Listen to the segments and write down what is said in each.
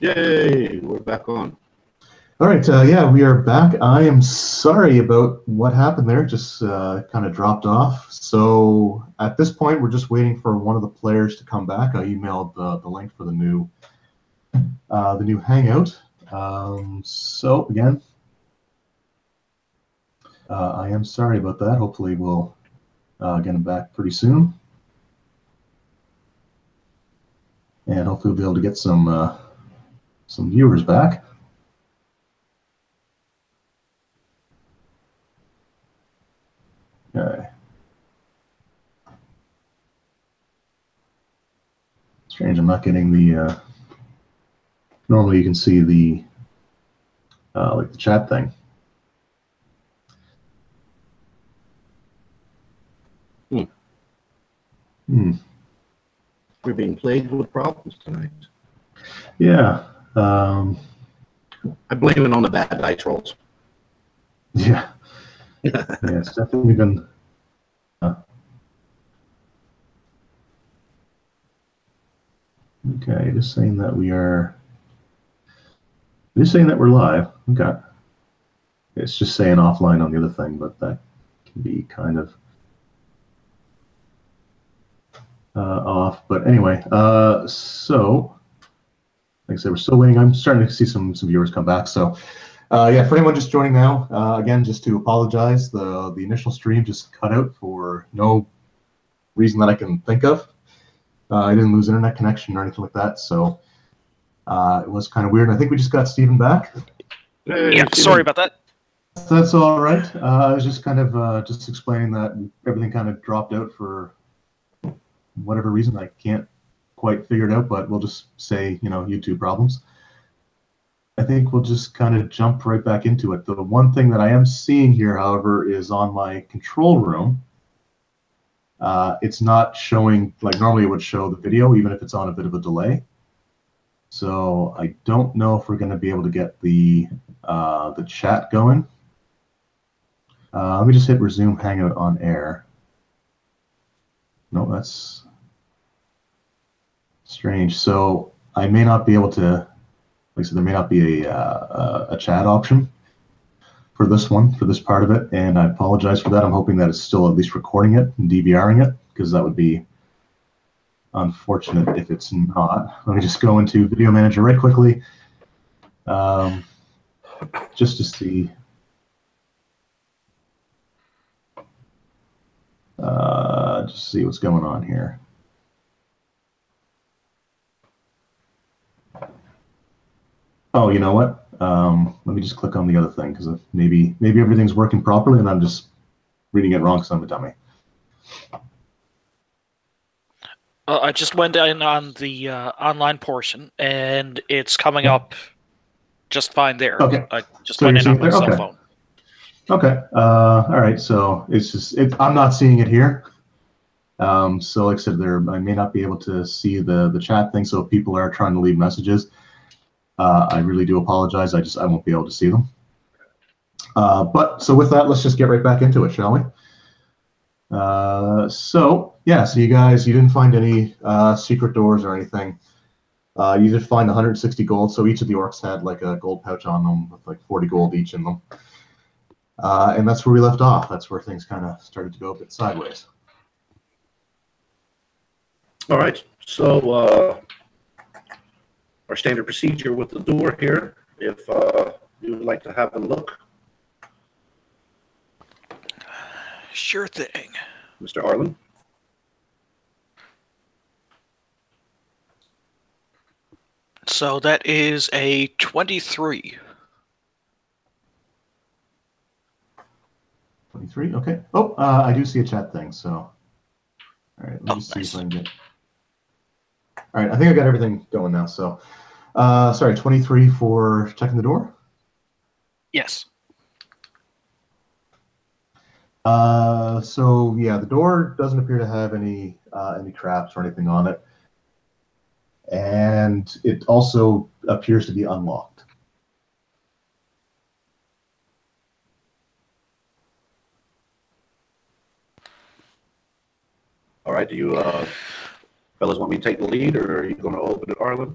Yay, we're back on. All right, yeah, we are back. I am sorry about what happened there, just kind of dropped off. So at this point, we're just waiting for one of the players to come back. I emailed the link for the new Hangout. So again, I am sorry about that. Hopefully we'll get him back pretty soon. And hopefully we'll be able to get some viewers back. Okay. Strange, I'm not getting the. Normally you can see the like the chat thing. We're being plagued with problems tonight. Yeah. I blame it on the bad dice rolls. Yeah. Yeah, it's definitely been. Okay, just saying that we are. Just saying that we're live. Okay. It's just saying offline on the other thing, but that can be kind of off. But anyway, so like I said, we're still waiting. I'm starting to see some viewers come back. So yeah, for anyone just joining now, again, just to apologize, the initial stream just cut out for no reason that I can think of. I didn't lose internet connection or anything like that, so it was kind of weird. I think we just got Stephen back. Hey, yeah, Stephen. Sorry about that. That's all right. I was just kind of just explaining that everything kind of dropped out for whatever reason. I can't quite figure it out, but we'll just say, you know, YouTube problems. I think we'll just kind of jump right back into it. The one thing that I am seeing here, however, is on my control room. It's not showing, like normally it would show the video, even if it's on a bit of a delay. So I don't know if we're going to be able to get the chat going. Let me just hit resume Hangout on air. No, that's strange. So I may not be able to, like I said, there may not be a chat option for this one, for this part of it, and I apologize for that. I'm hoping that it's still at least recording it and DVRing it, because that would be unfortunate if it's not. Let me just go into Video Manager right quickly, just to see. Just see what's going on here. Oh, you know what? Let me just click on the other thing, because maybe everything's working properly and I'm just reading it wrong because I'm a dummy. I just went in on the online portion and it's coming up just fine there. Okay. I just went in on my cell phone. Okay. All right. So it's just I'm not seeing it here. So like I said, I may not be able to see the chat thing. So if people are trying to leave messages, I really do apologize. I won't be able to see them. But so with that, let's just get right back into it, shall we? So yeah, so you didn't find any secret doors or anything. You did find 160 gold. So each of the orcs had like a gold pouch on them with like 40 gold each in them. And that's where we left off. That's where things kind of started to go a bit sideways. All right. So our standard procedure with the door here, if you would like to have a look. Sure thing. Mr. Arlen. So that is a 23. 23, okay. Oh, I do see a chat thing, so. All right, let me see nice. if I can get. All right, I think I got everything going now, so. Sorry, 23 for checking the door? Yes. So yeah, the door doesn't appear to have any traps or anything on it. And it also appears to be unlocked. All right, do you fellas want me to take the lead, or are you going to open it, Arlen?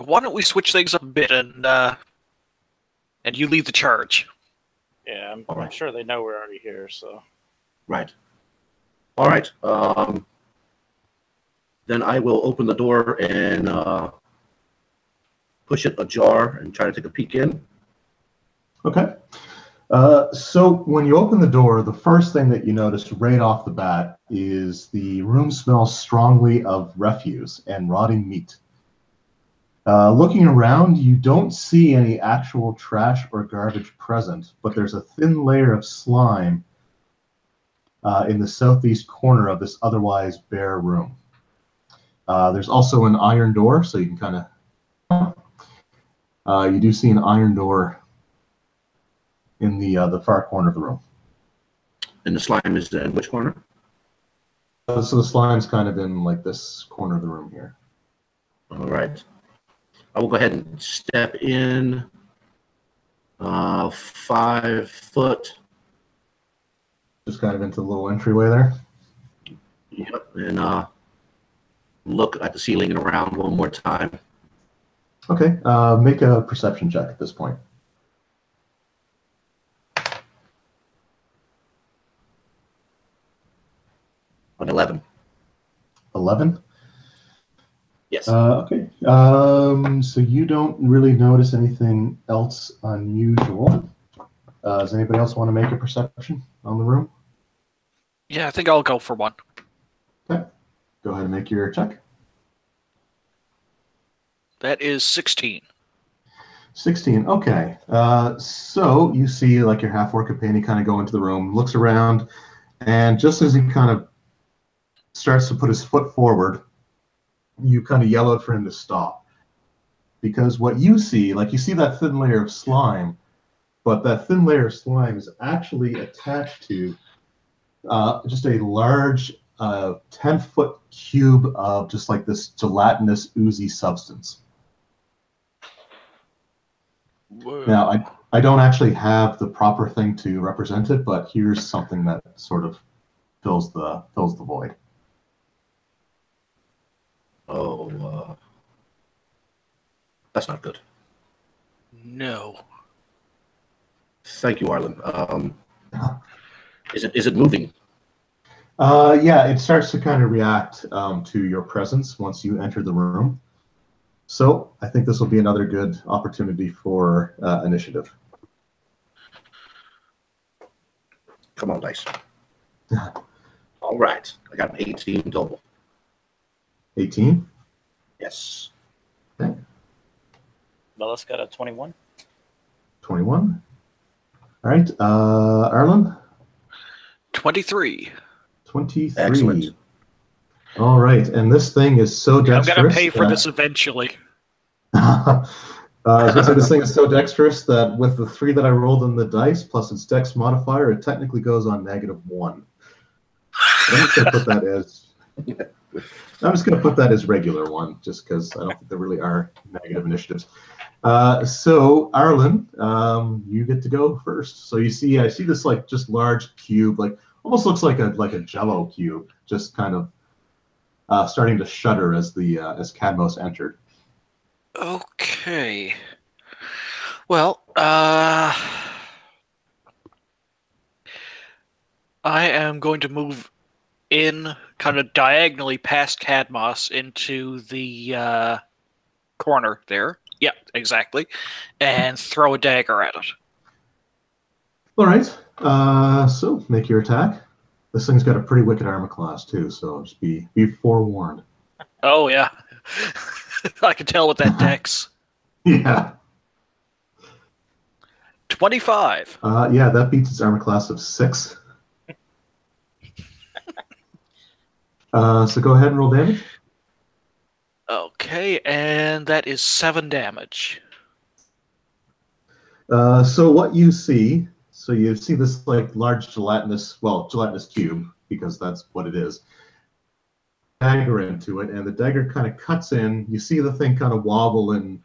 Why don't we switch things up a bit and you lead the charge? Yeah, I'm Alright. sure they know we're already here, so. Right. All right. Then I will open the door and push it ajar and try to take a peek in. Okay. So when you open the door, the first thing that you notice right off the bat is the room smells strongly of refuse and rotting meat. Looking around, you don't see any actual trash or garbage present, but there's a thin layer of slime in the southeast corner of this otherwise bare room. There's also an iron door, so you can kind of, you do see an iron door in the far corner of the room. And the slime is in which corner? So the slime's kind of in like this corner of the room here. All right. I will go ahead and step in 5 foot. Just kind of into the little entryway there. Yep. And look at the ceiling and around one more time. Okay, make a perception check at this point. On 11. 11? Yes. Okay. So you don't really notice anything else unusual. Does anybody else want to make a perception on the room? Yeah, I think I'll go for one. Okay. Go ahead and make your check. That is 16. 16. Okay. So you see like your half-orc companion kind of go into the room, looks around, and just as he kind of starts to put his foot forward, you kind of yell out for him to stop. Because what you see, like you see that thin layer of slime, but that thin layer of slime is actually attached to just a large 10-foot cube of just like this gelatinous, oozy substance. Whoa. Now, I don't actually have the proper thing to represent it, but here's something that sort of fills the void. Oh, that's not good. No. Thank you, Arlen. Is it moving? Yeah, it starts to kind of react to your presence once you enter the room. So I think this will be another good opportunity for initiative. Come on, dice. All right. I got an 18 total. 18? Yes. Okay. Bella's got a 21. 21. All right. Arlen? 23. 23. Excellent. All right. And this thing is so dexterous. I'm going to pay for this eventually. I was going to say this thing is so dexterous that with the 3 that I rolled in the dice plus its dex modifier, it technically goes on -1. But I'm just going to put that as regular 1, just because I don't think there really are negative initiatives. So Arlen, you get to go first. So I see this like just large cube, like almost looks like a Jello cube, just kind of starting to shudder as Cadmos entered. Okay. Well, I am going to move in kind of diagonally past Cadmos into the corner there. Yeah, exactly. And throw a dagger at it. All right. So make your attack. This thing's got a pretty wicked armor class too, so just be forewarned. Oh, yeah. I can tell with that dex. Yeah. 25. Yeah, that beats its armor class of 6. So go ahead and roll damage. Okay, and that is 7 damage. So what you see this like large gelatinous cube, because that's what it is. Dagger into it, and the dagger kind of cuts in. You see the thing kind of wobble and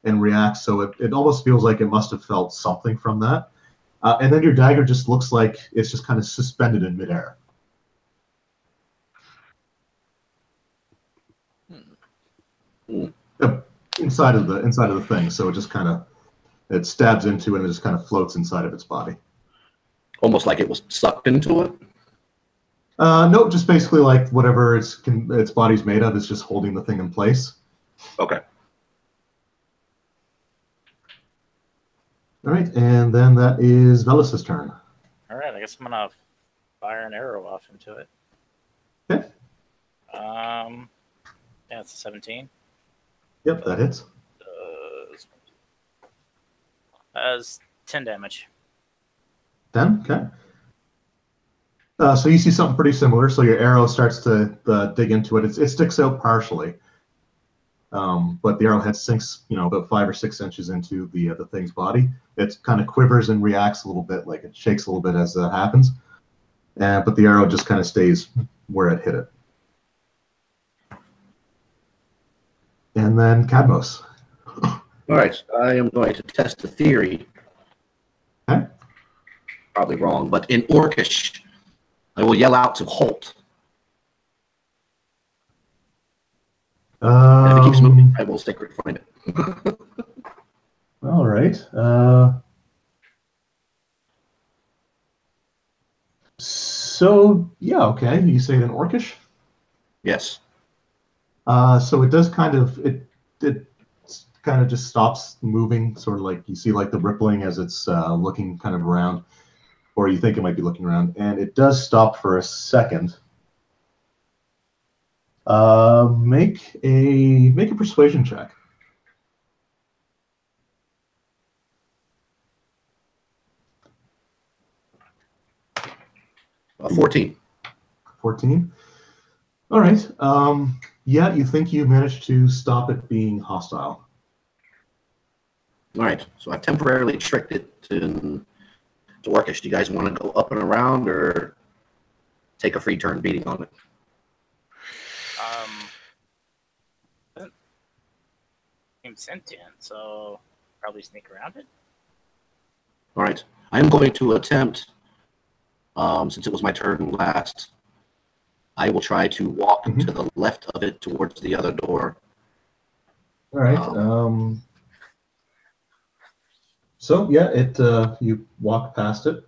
react, so it almost feels like it must have felt something from that. And then your dagger just looks like it's just kind of suspended in midair. inside of the thing. So it just kind of it stabs into it and it just kind of floats inside of its body. Almost like it was sucked into it. No, just basically like whatever its body's made of is just holding the thing in place. Okay. All right, and then that is Velus's turn. All right, I guess I'm gonna fire an arrow off into it. Okay. Yeah, it's a 17. Yep, that hits. Has 10 damage. 10. Okay. So you see something pretty similar. So your arrow starts to dig into it. It sticks out partially, but the arrowhead sinks, about 5 or 6 inches into the thing's body. It kind of quivers and reacts a little bit, like it shakes a little bit as that happens. But the arrow just kind of stays where it hit it. And then Cadmos. All right. I am going to test the theory. Okay. Probably wrong, but in Orcish, I will yell out to halt. And if it keeps moving, I will secret find it. All right. So yeah, okay. You say it in Orcish. Yes. So it does kind of it kind of just stops moving, sort of like you see like the rippling as it's looking kind of around, or you think it might be looking around, and it does stop for a second. Make a persuasion check. Uh, 14. 14. All right. Yeah, you think you managed to stop it being hostile. All right. So I've temporarily tricked it to Orcish. Do you guys want to go up and around or take a free turn beating on it? Seems sentient, so probably sneak around it. All right. I am going to attempt, since it was my turn last, I will try to walk to the left of it towards the other door. All right. So yeah, you walk past it.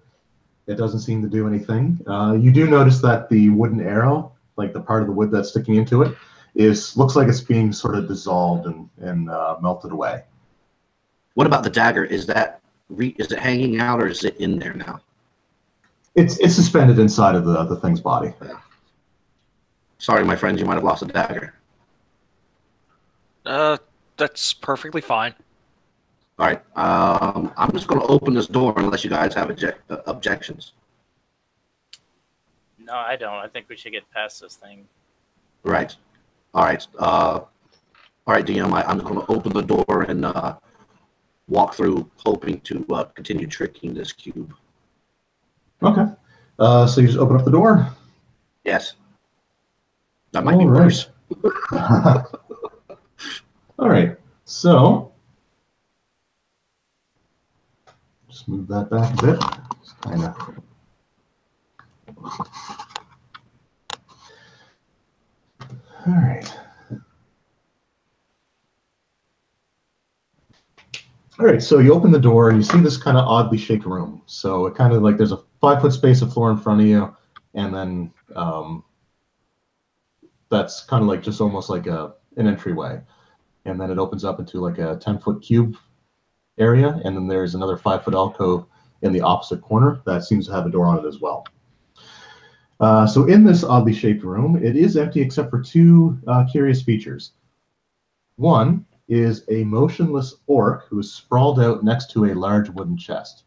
It doesn't seem to do anything. You do notice that the wooden arrow, like the part of the wood that's sticking into it, looks like it's being sort of dissolved and melted away. What about the dagger? Is it hanging out or is it in there now? It's suspended inside of the thing's body. Sorry, my friends, you might have lost a dagger. That's perfectly fine. All right. I'm just going to open this door unless you guys have objections. No, I don't. I think we should get past this thing. Right. All right. All right, DM. I'm going to open the door and walk through, hoping to continue tricking this cube. Okay. So you just open up the door. Yes. That might be worse. All right. So just move that back a bit. Just kind of. All right. All right, so you open the door and you see this kind of oddly shaped room. So it kind of like there's a 5-foot space of floor in front of you, and then that's kind of like just almost like an entryway. And then it opens up into like a 10-foot cube area, and then there's another 5-foot alcove in the opposite corner that seems to have a door on it as well. So in this oddly shaped room, it is empty except for 2 curious features. One is a motionless orc who is sprawled out next to a large wooden chest.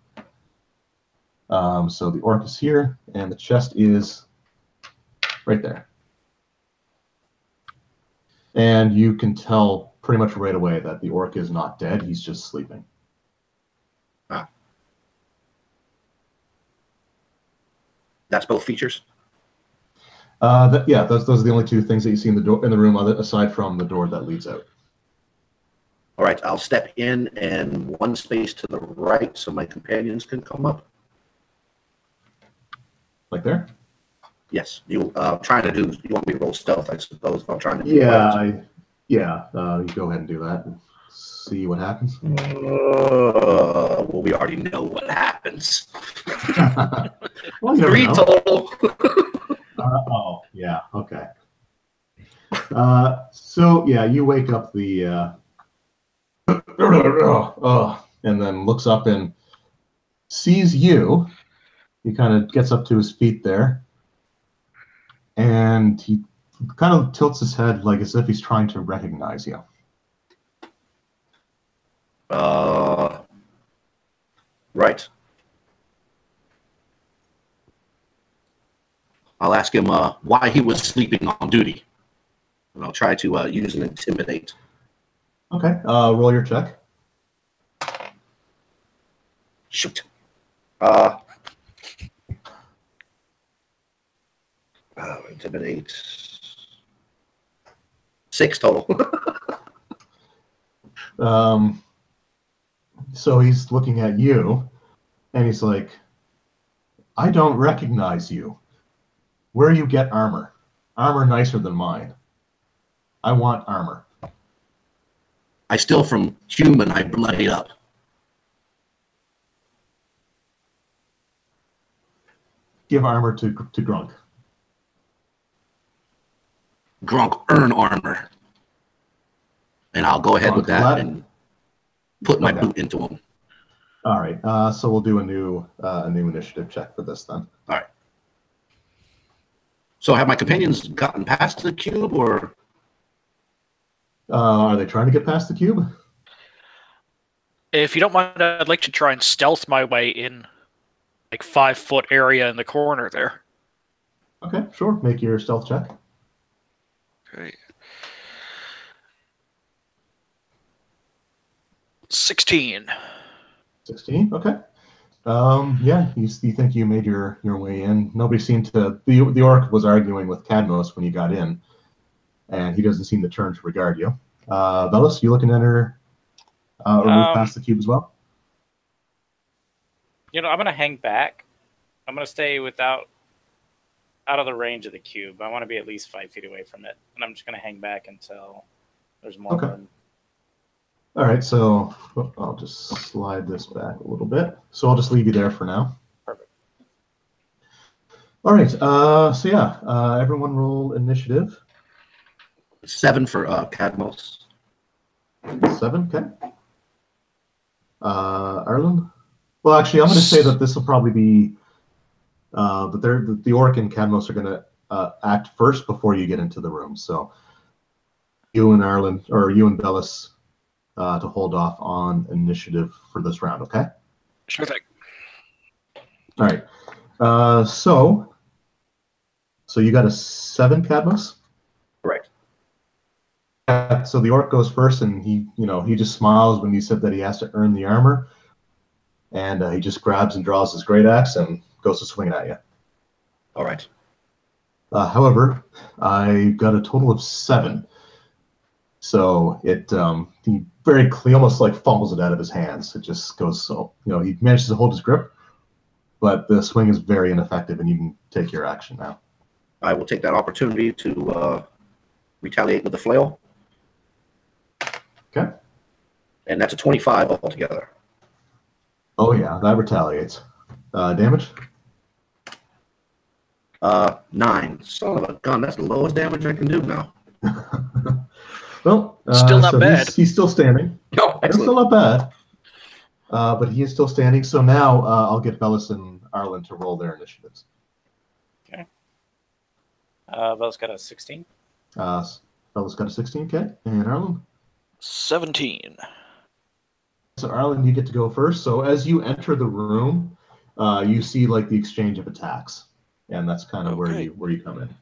So the orc is here, and the chest is right there. And you can tell pretty much right away that the orc is not dead, he's just sleeping. Ah. That's both features? Yeah, those are the only 2 things that you see in the room, aside from the door that leads out. All right, I'll step in and 1 space to the right so my companions can come up. Like there? Yes. You want me to roll stealth, I suppose, if I'm trying to do Yeah, you go ahead and do that. see what happens? Well, we already know what happens. Well, you never 3 know. total. Oh, yeah, okay. So yeah, you wake up the and then looks up and sees you. He kind of gets up to his feet there, and he kind of tilts his head like as if he's trying to recognize you. Right. I'll ask him why he was sleeping on duty, and I'll try to use an intimidate. Okay, roll your check. Shoot. Intimidate. 6 total. So he's looking at you, and he's like, "I don't recognize you. Where you get armor? Armor nicer than mine. I want armor." I steal from human. I bloody up. Give armor to Grunk. Grunk, earn armor. And I'll go ahead with that and put my boot into him. All right. So we'll do a new initiative check for this then. All right. So have my companions gotten past the cube, or are they trying to get past the cube? If you don't mind, I'd like to try and stealth my way in, like 5-foot area in the corner there. Okay, sure. Make your stealth check. Okay. 16. 16. Okay. Yeah, you think you made your way in. Nobody seemed to. The orc was arguing with Cadmos when you got in, and he doesn't seem to turn to regard you. Velis, you looking to enter or move past the cube as well? I'm gonna hang back. I'm gonna stay out of the range of the cube. I want to be at least 5 feet away from it, and I'm just gonna hang back until there's more room. All right, so I'll just slide this back a little bit. So I'll just leave you there for now. Perfect. All right, so yeah, everyone roll initiative. 7 for Cadmos. 7, okay. Arlen? Well, actually, I'm going to say that this will probably be that the orc and Cadmos are going to act first before you get into the room. So you and Arlen, or you and Bellis, to hold off on initiative for this round, okay? Sure thing. All right. So you got a 7, Cadmos? Correct. So the orc goes first, and he just smiles when you said that he has to earn the armor, and he just grabs and draws his great axe and goes to swing at you. All right. However, I got a total of 7. So he very clean, almost like fumbles it out of his hands. It just goes so, he manages to hold his grip, but the swing is very ineffective, and you can take your action now. I will take that opportunity to retaliate with the flail. Okay. And that's a 25 altogether. Oh yeah, that retaliates. Damage? 9. Son of a gun, that's the lowest damage I can do now. Well, still not bad. He's still standing. Oh, It's still not bad. But he is still standing. So now I'll get Bellis and Arlen to roll their initiatives. Okay. Bellis got a 16. Bellis got a 16, okay. And Arlen? 17. So Arlen, you get to go first. So as you enter the room, you see like the exchange of attacks. And that's kind of where you come in.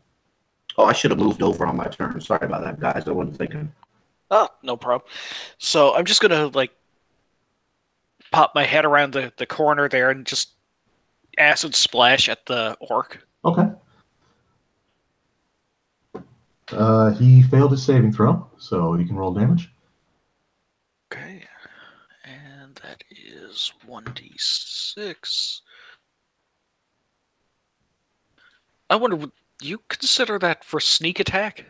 Oh, I should have moved over on my turn. Sorry about that, guys. I wasn't thinking. Oh, no problem. So I'm just going to, pop my head around the corner there and just acid splash at the orc. Okay. He failed his saving throw, so you can roll damage. Okay. And that is 1d6. I wonder, would you consider that for sneak attack?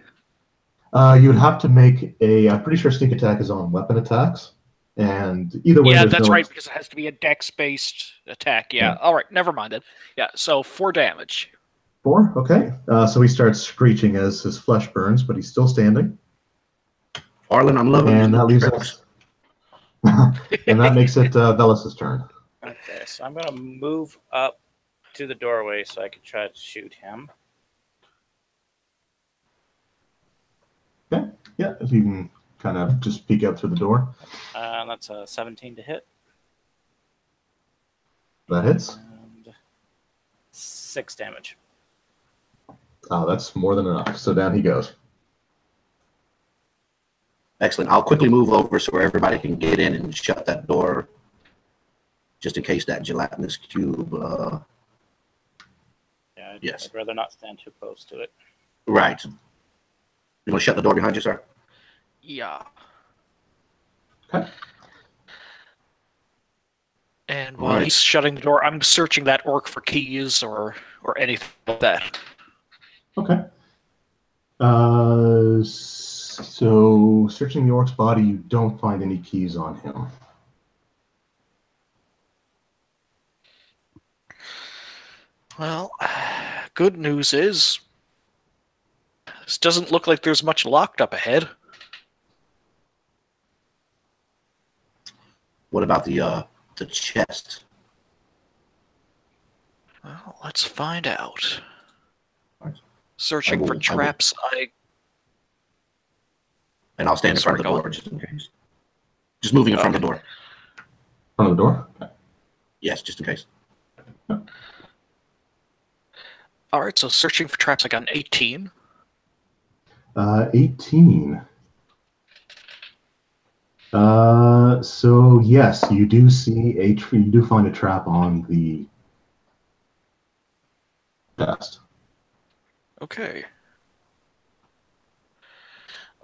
You would have to make a. I'm pretty sure sneak attack is on weapon attacks, and either way, Yeah, there's that's no. right, because it has to be a dex-based attack. Yeah. Yeah. All right, never mind then. Yeah, so 4 damage. 4. Okay. So he starts screeching as his flesh burns, but he's still standing. Arlen, I'm loving And these that new leaves tricks. us. And that makes it Velas's turn. Okay, so I'm gonna move up to the doorway so I can try to shoot him. Okay. Yeah, if you can kind of just peek out through the door. That's a 17 to hit. That hits. And 6 damage. Oh, that's more than enough. So down he goes. Excellent. I'll quickly move over so everybody can get in and shut that door, just in case that gelatinous cube. Yeah, Yes. I'd rather not stand too close to it. Right. You want to shut the door behind you, sir? Yeah. Okay. And while Alright. he's shutting the door, I'm searching that orc for keys or anything like that. Okay. So searching the orc's body, you don't find any keys on him. Well, good news is this doesn't look like there's much locked up ahead. What about the chest? Well, let's find out. Alright. Searching I for will- traps, And I'll stand in front of the Sorry, go door just in case. Just moving in front of the door. Front of the door? Okay. Yes, just in case. Alright, so searching for traps, I got an 18. 18. So yes, you do see you do find a trap on the chest. Okay.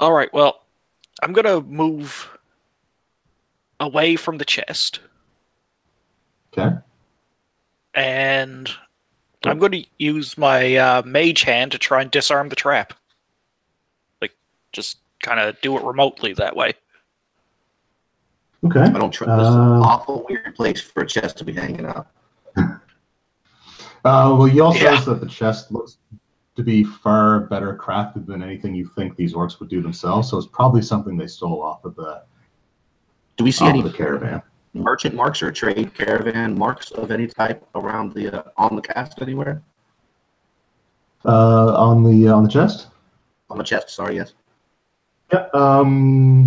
Alright, well, I'm gonna move away from the chest, Okay. and I'm going to use my mage hand to try and disarm the trap. Like, just kind of do it remotely that way. Okay. I don't trust this is an awful weird place for a chest to be hanging out. Well, you also Yeah. notice that the chest looks to be far better crafted than anything you think these orcs would do themselves. So it's probably something they stole off of the Do we see any the caravan. merchant marks or trade caravan marks of any type around the on the cast anywhere? On the chest. On the chest, sorry, yes. Yeah.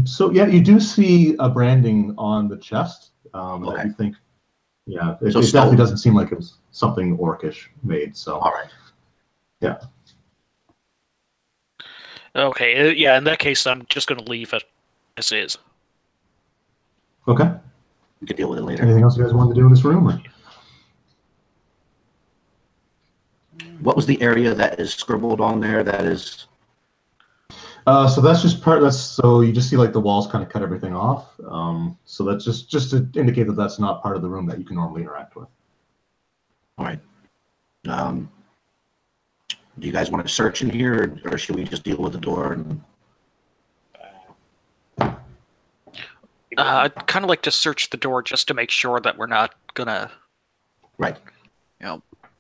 So yeah, you do see a branding on the chest that Okay. you think. Yeah, it So definitely stolen. doesn't seem like it was something orcish made. So All right. yeah. Okay, yeah, in that case, I'm just going to leave it as is. Okay. We can deal with it later. Anything else you guys want to do in this room? Or? What was the area that is scribbled on there that is... So that's just part. That's so you just see like the walls kind of cut everything off. So that's just to indicate that that's not part of the room that you can normally interact with. All right. Do you guys want to search in here, or should we just deal with the door? And... I'd kind of like to search the door just to make sure that we're not going to, Right.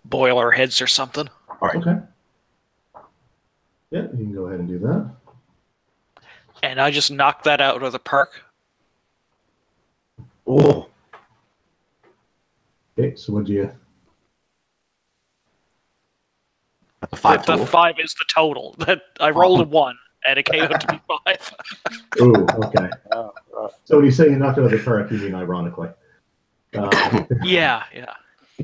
boil our heads or something. All right. Okay. Yeah, you can go ahead and do that. And I just knocked that out of the park. Oh, Okay, so what do you? that's a 5 The total. 5 is the total. That I rolled a 1, and it came out to be 5. Oh, okay. Oh, rough. So when you say you knocked it out of the park, you mean ironically. Yeah.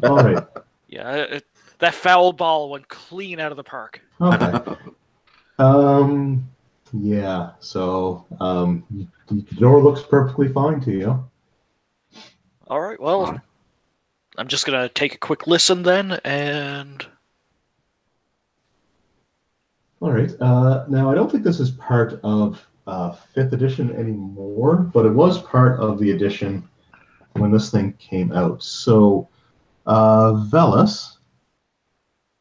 All right. Yeah, that foul ball went clean out of the park. Okay. Yeah. So the door looks perfectly fine to you. All right, well, Alright. I'm just going to take a quick listen then, and... All right. Now I don't think this is part of 5th edition anymore, but it was part of the edition when this thing came out. So, Velas,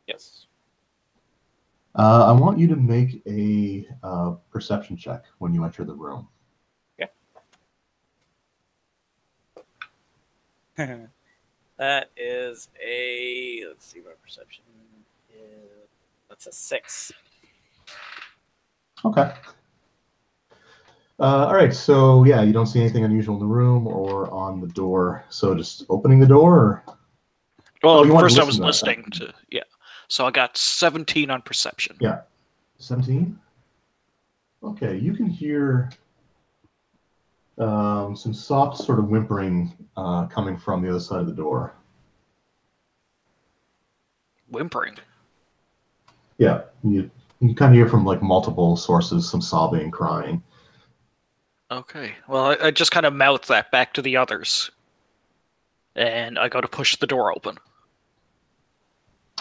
Yes. I want you to make a perception check when you enter the room. Okay. That is a, let's see what perception is. That's a 6. Okay. All right, so yeah, you don't see anything unusual in the room or on the door. So just opening the door? Or... Well, you want to first I listen was to that. listening to, yeah. So I got 17 on perception. Yeah. 17? Okay, you can hear some soft sort of whimpering coming from the other side of the door. Whimpering? Yeah, you kind of hear from like multiple sources, some sobbing, crying. Okay. Well, I just kind of mouth that back to the others. And I go to push the door open.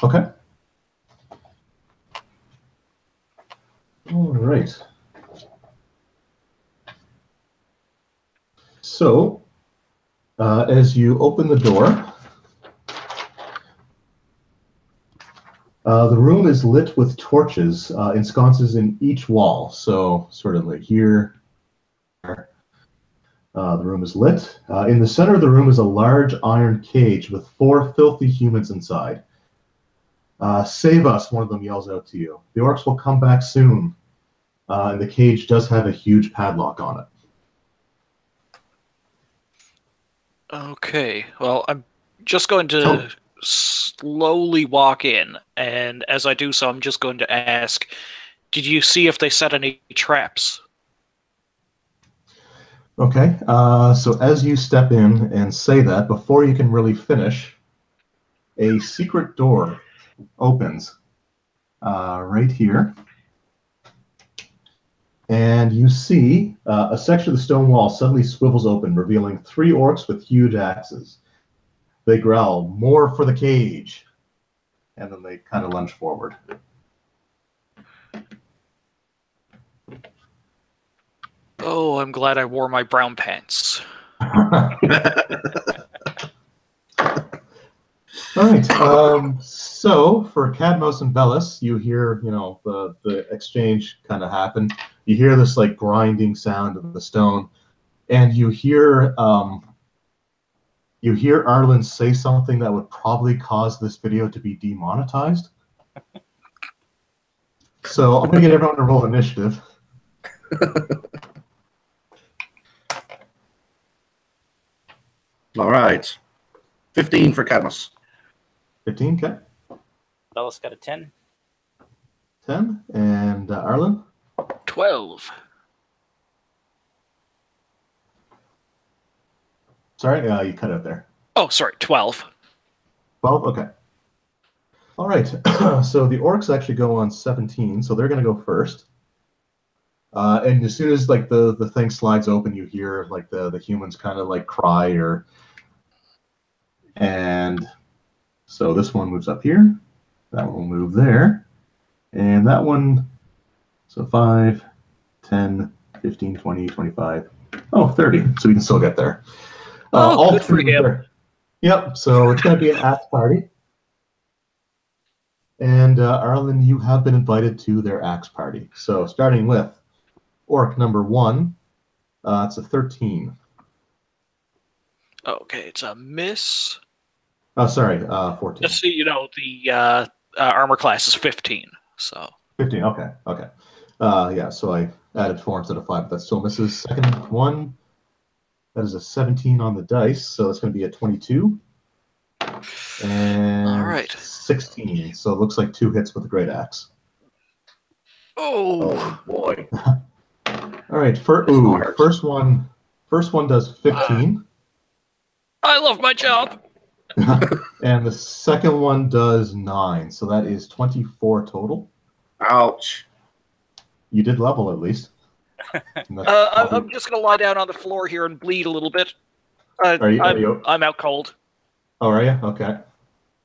Okay. All right. So, as you open the door, the room is lit with torches in sconces in each wall. So, sort of like here, the room is lit. In the center of the room is a large iron cage with 4 filthy humans inside. Save us, one of them yells out to you. The orcs will come back soon. And the cage does have a huge padlock on it. Okay. Well, I'm just going to slowly walk in. And as I do so, I'm just going to ask, did you see if they set any traps? Okay, so as you step in and say that, before you can really finish, a secret door opens right here. And you see a section of the stone wall suddenly swivels open, revealing 3 orcs with huge axes. They growl, "More for the cage!" And then they kind of lunge forward. Oh, I'm glad I wore my brown pants. All right. So for Cadmos and Bellis, you hear, the exchange kind of happen. You hear this like grinding sound of the stone, and you hear Arlen say something that would probably cause this video to be demonetized. So I'm going to get everyone to roll initiative. All right. 15 for Cadmus. 15, okay. Bellis got a 10. 10. And Arlen? 12. Sorry, you cut out there. Oh, sorry, 12. 12, okay. All right, so the orcs actually go on 17, so they're going to go first. And as soon as like the thing slides open, you hear like the humans kind of like cry and so this one moves up here, that one will move there, and that one, so 5, 10, 15, 20, 25, 30, so we can still get there. All good for him. there. Yep, so it's going to be an axe party. And Arlen, you have been invited to their axe party. So starting with orc number 1, it's a 13. Okay, it's a miss. Oh, sorry, 14. Just so you know, the armor class is 15. So 15, okay. Yeah, so I added 4 instead of 5, but that still misses. Second one, that is a 17 on the dice, so it's going to be a 22. And all right. 16, so it looks like 2 hits with the great axe. Oh boy. All right, first one does 15. I love my job. And the second one does 9, so that is 24 total. Ouch. You did level at least. I'm just gonna lie down on the floor here and bleed a little bit. I'm out cold. Oh, are you? Okay.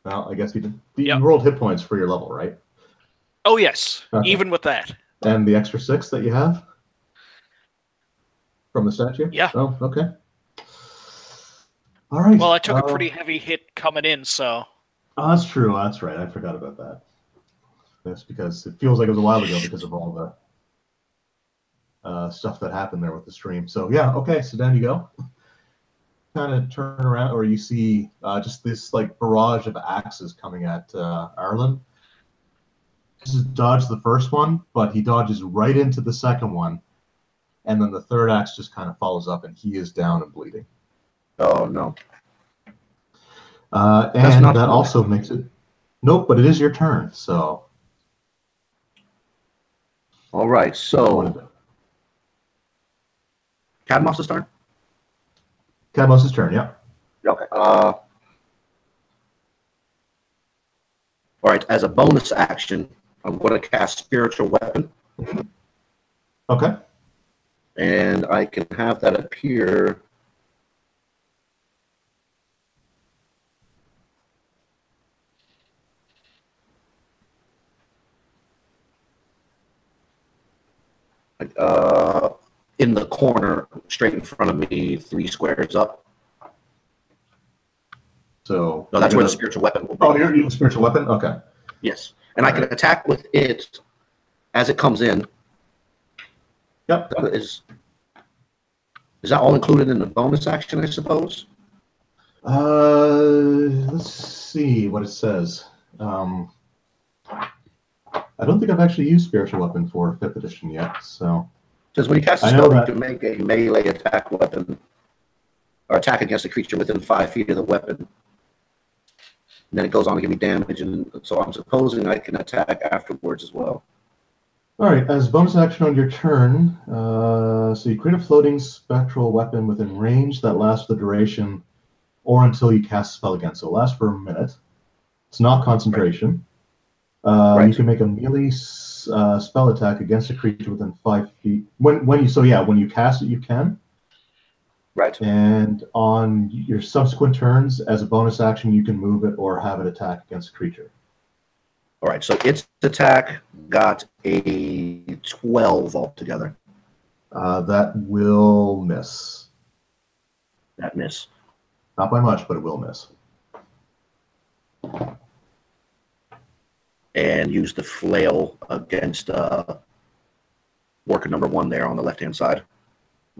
Well, I guess you did. You Yep. rolled hit points for your level, right? Oh yes, Okay. even with that. And the extra 6 that you have from the statue? Yeah. Oh, okay. All right. Well, I took a pretty heavy hit coming in, so. Oh, that's true. That's right. I forgot about that. this because it feels like it was a while ago because of all the stuff that happened there with the stream. So yeah, okay, so down you go. Kind of turn around, or you see just this like barrage of axes coming at Arlen. Just dodged the first one, but he dodges right into the second one, and then the third axe just kind of follows up, and he is down and bleeding. Oh no. And that also makes it. Nope, but it is your turn. So. All right. So. Cadmos's turn. Cadmos's turn. Yeah. Okay. All right. As a bonus action, I'm going to cast Spiritual Weapon. Okay. And I can have that appear. In the corner, straight in front of me, 3 squares up. So no, that's where the spiritual weapon will be. Oh, you're using spiritual weapon? Okay. Yes. And I can attack with it as it comes in. Yep. Is that all included in the bonus action, I suppose? Let's see what it says. I don't think I've actually used spiritual weapon for 5th edition yet, so. Because when you cast a spell, you can make a melee attack weapon or attack against a creature within 5 feet of the weapon. And then it goes on to give me damage, and so I'm supposing I can attack afterwards as well. All right, as bonus action on your turn, so you create a floating spectral weapon within range that lasts for the duration or until you cast a spell again. So it lasts for a minute. It's not concentration. Right. You can make a melee spell attack against a creature within 5 feet. When you cast it, you can. Right. And on your subsequent turns, as a bonus action, you can move it or have it attack against a creature. All right, so its attack got a 12 altogether. That will miss. That miss. Not by much, but it will miss. And use the flail against worker number 1 there on the left-hand side.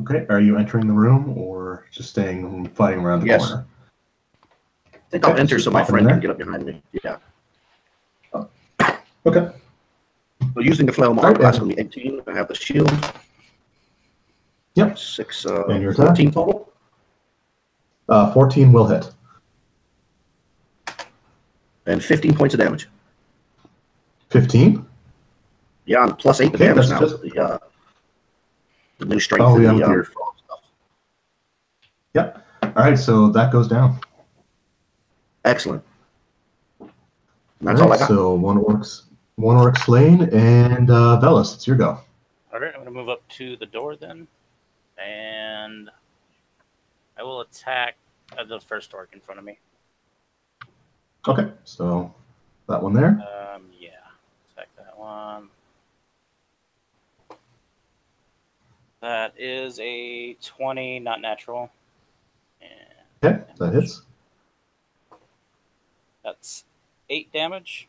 Okay, are you entering the room or just staying fighting around the corner? I think I'll enter so my friend can get up behind me. Yeah. Okay. So using the flail, my class will be 18. I have the shield. Yep. 6, and your 14 total. 14 will hit. And 15 points of damage. 15? Yeah, I'm plus 8 okay, damage now. Just... The new strength and the stuff. Yep. All right, so that goes down. Excellent. That's all I got. So one orc slain, and Velas, it's your go. All right, I'm going to move up to the door then, and I will attack the first orc in front of me. Okay, so that one there. Yeah, attack that one. That is a 20, not natural. And okay, that hits. That's 8 damage.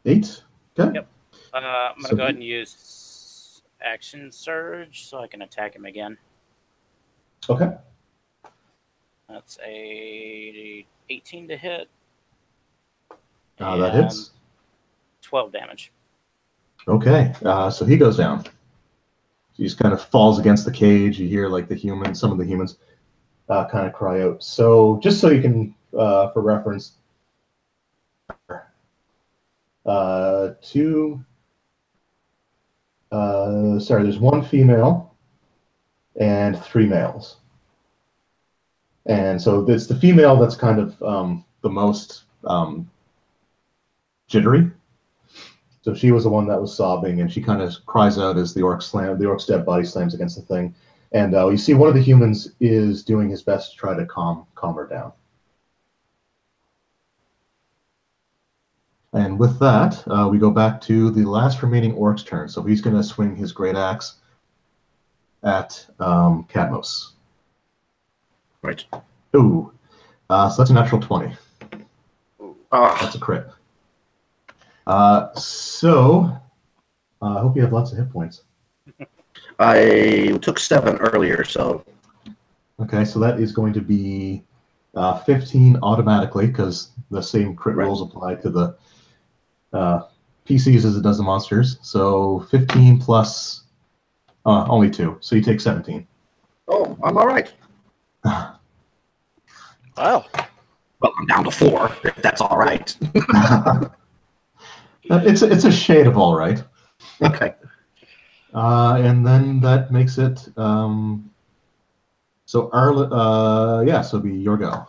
8? Okay. Yep. I'm going to go ahead and use Action Surge so I can attack him again. Okay. That's a 18 to hit. That hits. 12 damage. Okay, so he goes down. He just kind of falls against the cage. You hear like some of the humans kind of cry out. So just so you can, for reference, there's 1 female and 3 males. And so it's the female that's kind of the most jittery. So she was the one that was sobbing, and she kind of cries out as the orc's dead body slams against the thing. And you see one of the humans is doing his best to try to calm her down. And with that, we go back to the last remaining orc's turn. So he's going to swing his great axe at Cadmos. Right. Ooh. So that's a natural 20. Oh. That's a crit. So I hope you have lots of hit points. I took 7 earlier, so. Okay, so that is going to be 15 automatically because the same crit rules apply to the PCs as it does the monsters. So 15 plus only 2, so you take 17. Oh, I'm all right. Wow. Well, I'm down to 4, if that's all right. It's a shade of all right. Okay. And then that makes it so Arlen. Yeah, so it'll be your go.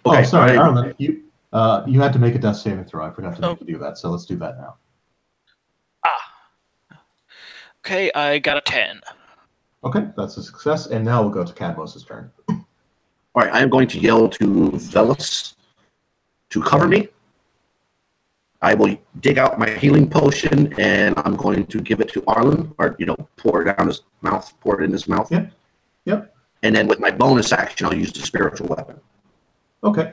Okay, Oh, sorry, Arlen. You had to make a death saving throw. I forgot to make you do that. So let's do that now. Okay, I got a 10. Okay, that's a success. And now we'll go to Cadmos' turn. All right, I am going to yell to Velas to cover me. I will dig out my healing potion, and I'm going to give it to Arlen, or, pour it down his mouth, pour it in his mouth. Yep. And then with my bonus action, I'll use the spiritual weapon. Okay,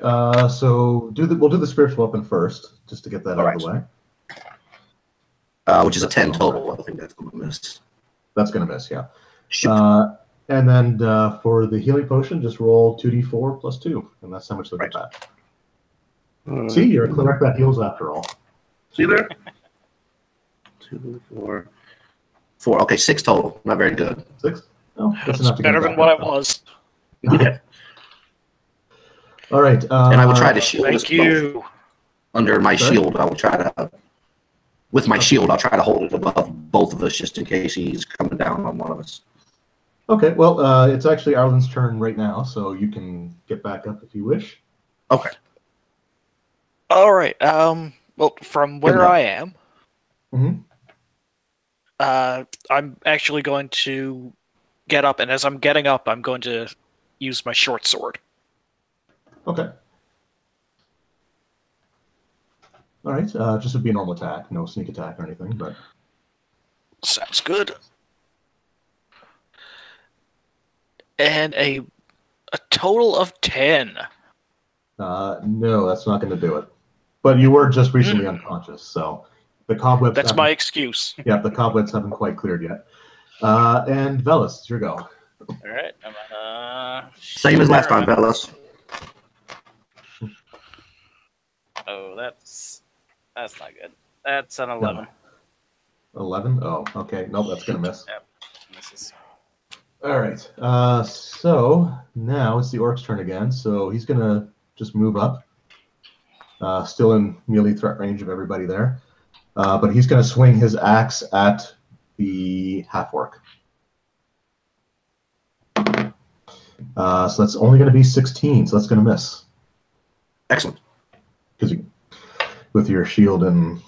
so we'll do the spiritual weapon first, just to get that out of the way. Which is a 10 total. I think that's going to miss. That's going to miss, yeah. Shoot. And then for the healing potion, just roll 2d4 plus 2, and that's how much they'll get back. See, you're a cleric that heals after all. See there? 2, 4. 4. Okay, 6 total. Not very good. 6? No, that's It's better than what I was. Yeah. All right. And I will try to shield us Thank you. under my shield. I will try to, with my shield, I'll try to hold it above both of us just in case he's coming down on one of us. Okay, well, it's actually Arlen's turn right now, so you can get back up if you wish. Okay. All right. Well, from where I am, I'm actually going to get up, and as I'm getting up, I'm going to use my short sword. Okay. All right. Just would be a normal attack, no sneak attack or anything, but Sounds good. And a total of 10. no, that's not going to do it. But you were just recently unconscious, so the cobwebs. That's my excuse. Yeah, the cobwebs haven't quite cleared yet. And Velas, it's your go. All right. I'm gonna Same as last time, Velas. Oh, that's not good. That's an 11. 11? Oh, okay. Nope, that's going to miss. Yep. Misses. All right. So now it's the orc's turn again. So he's going to just move up. Still in melee threat range of everybody there. But he's going to swing his axe at the half-orc. So that's only going to be 16, so that's going to miss. Excellent. Because with your shield and...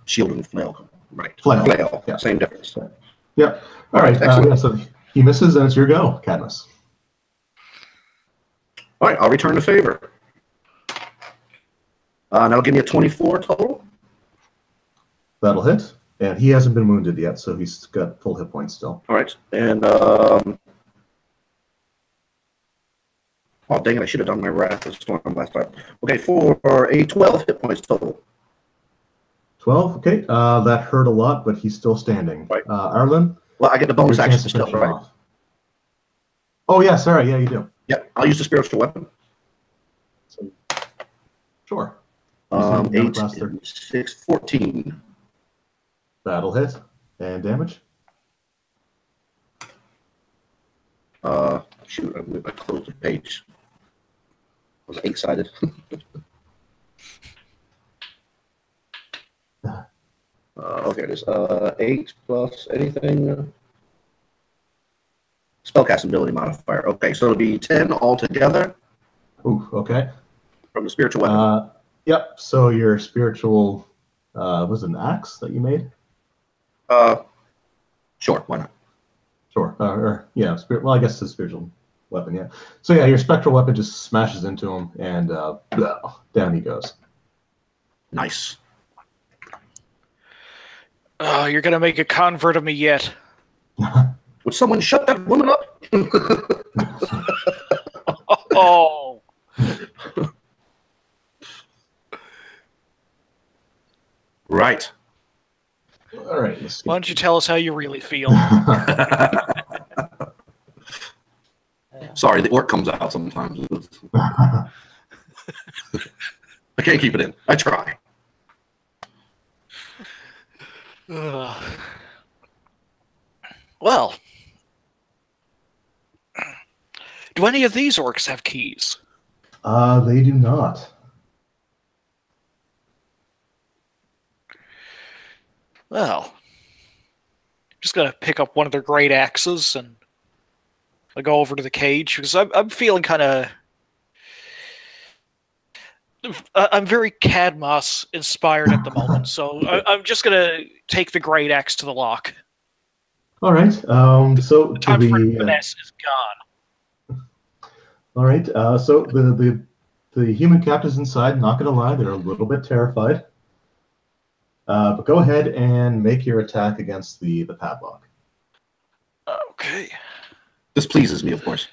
Shield and flail. Right. Flail. Yeah. Same difference. Yep. All right. Yeah, so he misses, and it's your go, Cadmus. All right. I'll return the favor. That'll give me a 24 total. That'll hit. And he hasn't been wounded yet, so he's got full hit points still. All right. And, oh, dang it. I should have done my Wrath of Storm last time. Okay, for a 12 hit points total. 12? Okay. That hurt a lot, but he's still standing. Right. Arlen? Well, I get the bonus action still, right? Off. Oh, yeah. Sorry. Yeah, you do. Yep. I'll use the spiritual weapon. So, sure. 8, 6, 14. That'll hit. And damage? Shoot, I closed the page. I was 8-sided. Okay, it is 8 plus anything. Spellcasting ability modifier. Okay, so it'll be 10 altogether. Ooh, okay. From the spiritual weapon. Yep. So your spiritual was an axe that you made? Sure, why not? Sure. Well, I guess it's a spiritual weapon, yeah. So yeah, your spectral weapon just smashes into him, and down he goes. Nice. Oh, you're gonna make a convert of me yet. Would someone shut that woman up? Oh. Right. All right. Let's Why don't you tell us how you really feel? Sorry, the orc comes out sometimes. I can't keep it in. I try. Well, do any of these orcs have keys? They do not. Well, just gonna pick up one of their great axes and I'll go over to the cage because I'm feeling kind of. I'm very Cadmos inspired at the moment, so I'm just gonna take the great axe to the lock. All right. So The time for finesse is gone. all right. So the human captives inside. Not gonna lie, they're a little bit terrified. But go ahead and make your attack against the padlock. Okay. This pleases me, of course.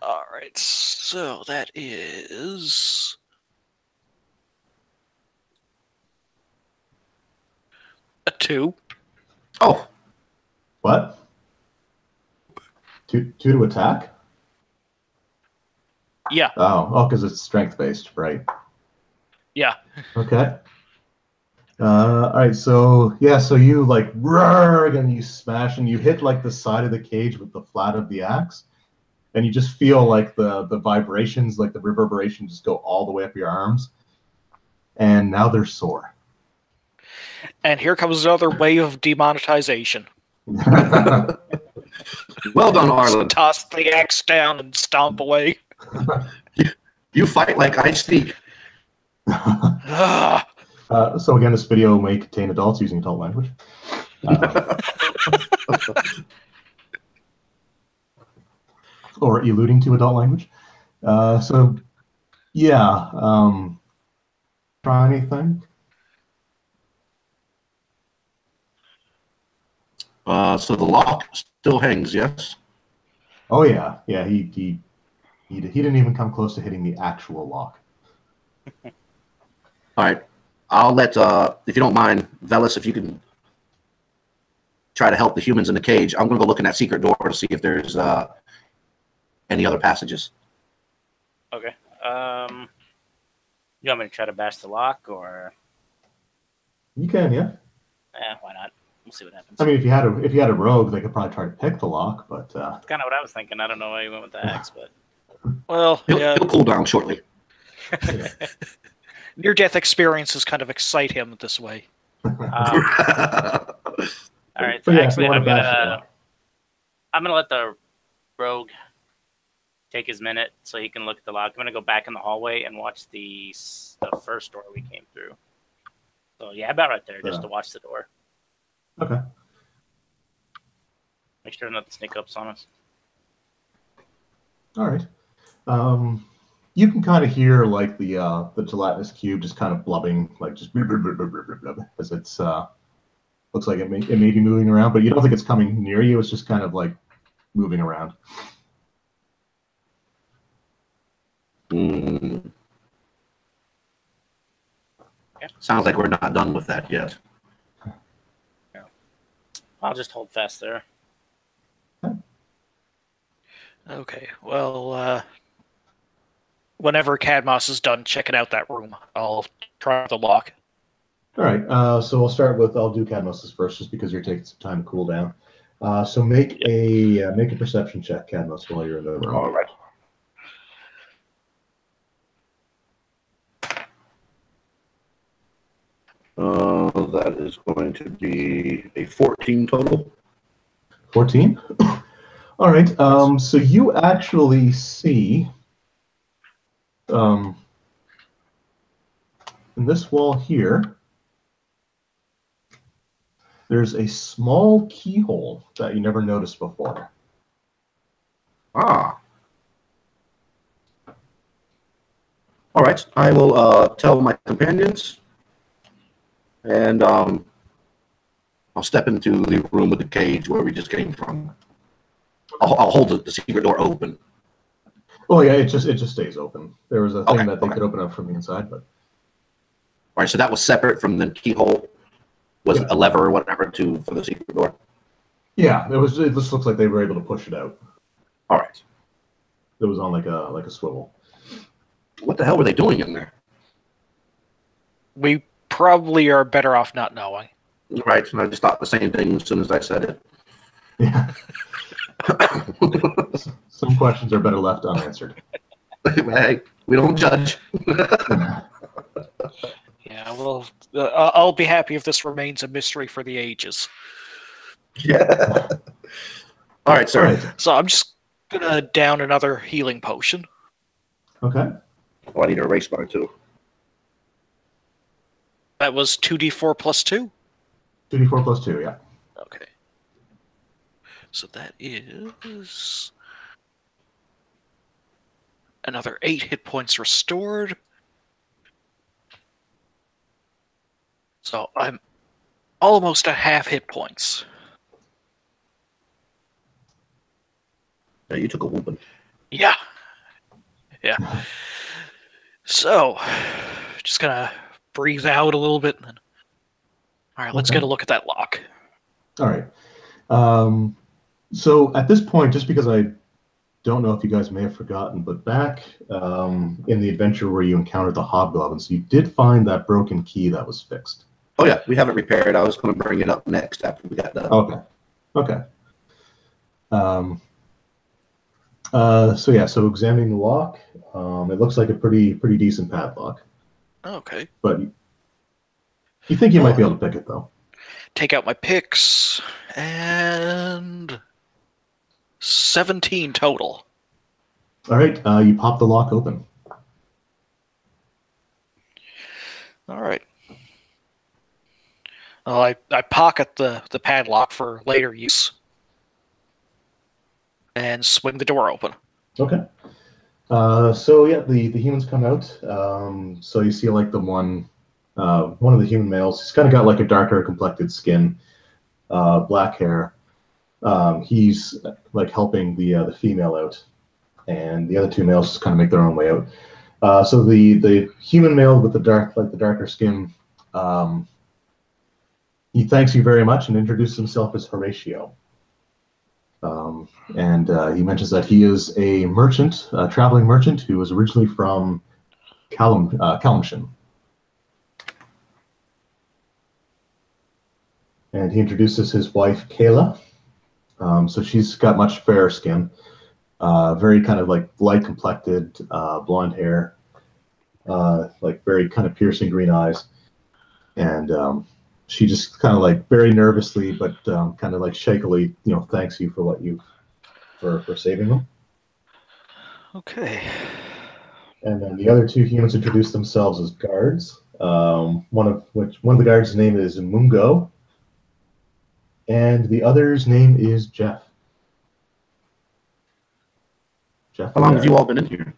All right, so that is a 2. Oh, What? Two to attack? Yeah, Oh, because it's strength based, right? yeah. Okay. All right. So yeah. So you like roar and you smash and you hit like the side of the cage with the flat of the axe, and you just feel like the vibrations, like the reverberation, just go all the way up your arms, and now they're sore. And here comes another wave of demonetization. well done, Arlen. Toss the axe down and stomp away. You fight like I speak. So again, this video may contain adults using adult language. Or alluding to adult language. So yeah, try anything? So the lock still hangs, yes? Oh yeah, yeah. He didn't even come close to hitting the actual lock. All right. I'll let, if you don't mind, Velis, if you can try to help the humans in the cage. I'm going to go look in that secret door to see if there's any other passages. Okay. You want me to try to bash the lock, or? You can, yeah. Why not? We'll see what happens. I mean, if you had a rogue, they could probably try to pick the lock, but That's kind of what I was thinking. I don't know why you went with the axe, but Well, yeah. He'll cool down shortly. Near-death experiences kind of excite him this way. all right. But yeah, Actually, if you wanna I'm bash the lock. gonna let the rogue take his minute so he can look at the lock. I'm gonna go back in the hallway and watch the first door we came through. So yeah, about right there, just to watch the door. Okay. Make sure not to sneak ups on us. All right. You can kind of hear like the gelatinous cube just kind of blubbing, like just as it's looks like it may be moving around, but you don't think it's coming near you. It's just kind of like moving around. Mm. Yeah. Sounds like we're not done with that yet. I'll just hold fast there. Okay, well, whenever Cadmos is done checking out that room, I'll try the lock. All right. So we'll start with I'll do Cadmos first, just because you're taking some time to cool down. So make a perception check, Cadmos, while you're in the room. All right. That is going to be a 14 total. 14? All right. So you actually see in this wall here, there's a small keyhole that you never noticed before. Ah. All right. I will tell my companions, and I'll step into the room with the cage where we just came from. I'll hold the secret door open. Oh yeah, it just stays open. There was a thing Okay, that they okay. could open up from the inside, but All right, so that was separate from the keyhole. Was Yeah. a lever or whatever for the secret door. yeah, it just looks like they were able to push it out. All right. It was on like a swivel. What the hell were they doing in there? We probably are better off not knowing. Right, and I just thought the same thing as soon as I said it. Yeah. Some questions are better left unanswered. Hey, we don't judge. Yeah, well, I'll be happy if this remains a mystery for the ages. Yeah. All right, sir. All right. So I'm just gonna down another healing potion. Okay. Oh, I need a erase bar too. That was 2d4 plus 2? 2d4 plus 2, yeah. Okay. So that is another 8 hit points restored. So I'm almost at half hit points. Yeah, you took a whooping. Yeah. Yeah. So, just gonna breathe out a little bit. And then... All right, let's Okay. get a look at that lock. All right. So at this point, just because I don't know if you guys may have forgotten, but back in the adventure where you encountered the hobgoblins, you did find that broken key that was fixed. Oh yeah, we have it repaired. I was going to bring it up next after we got done. Okay. Okay. So yeah, so examining the lock, it looks like a pretty decent padlock. Okay. But you think you might be able to pick it though. Take out my picks, and 17 total. All right, you pop the lock open. All right. Well, I pocket the padlock for later use. And swing the door open. Okay. So yeah, the humans come out. So you see like one of the human males. He's kind of got like a darker complected skin, black hair. He's like helping the female out, and the other two males just kind of make their own way out. So the human male with the darker skin, he thanks you very much and introduces himself as Horatio. And he mentions that he is a merchant, a traveling merchant who was originally from Calamshan. And he introduces his wife, Kayla. So she's got much fairer skin, very kind of like light complected, blonde hair, like very kind of piercing green eyes. And she just kind of like very nervously, but kind of like shakily, thanks you for what for saving them. Okay. And then the other two humans introduce themselves as guards. One of the guards' name is Mungo, and the other's name is Jeff. Jeff. How long have you all been in here?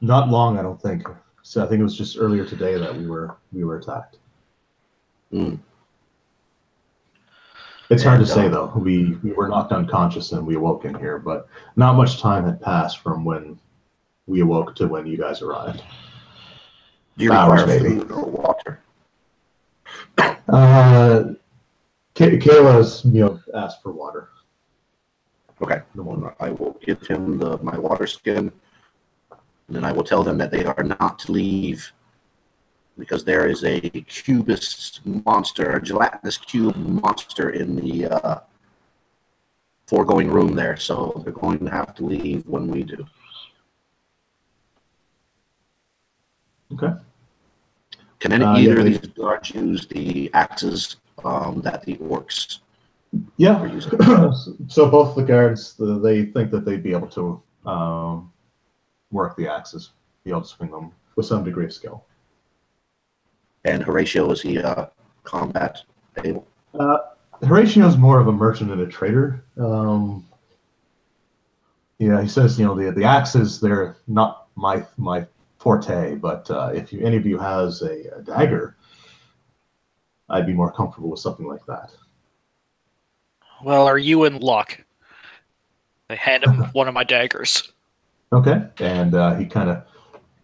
Not long, I don't think. So I think it was just earlier today that we were attacked. Mm. It's hard to say though. We were knocked unconscious and we awoke in here, but not much time had passed from when we awoke to when you guys arrived. Do you require food or water? Kayla's asked for water. Okay. I will give him my water skin. And then I will tell them that they are not to leave because there is a cubist monster, a gelatinous cube monster in the foregoing room there. So they're going to have to leave when we do. Okay. Can either of these guards use the axes that the orcs are using? So both the guards, they think that they'd be able to work the axes, be able to swing them with some degree of skill. And Horatio, is he combat able? Horatio's more of a merchant and a trader. He says, the axes, they're not my forte, but if any of you has a dagger, I'd be more comfortable with something like that. Well, are you in luck? I hand him one of my daggers. Okay, and he kind of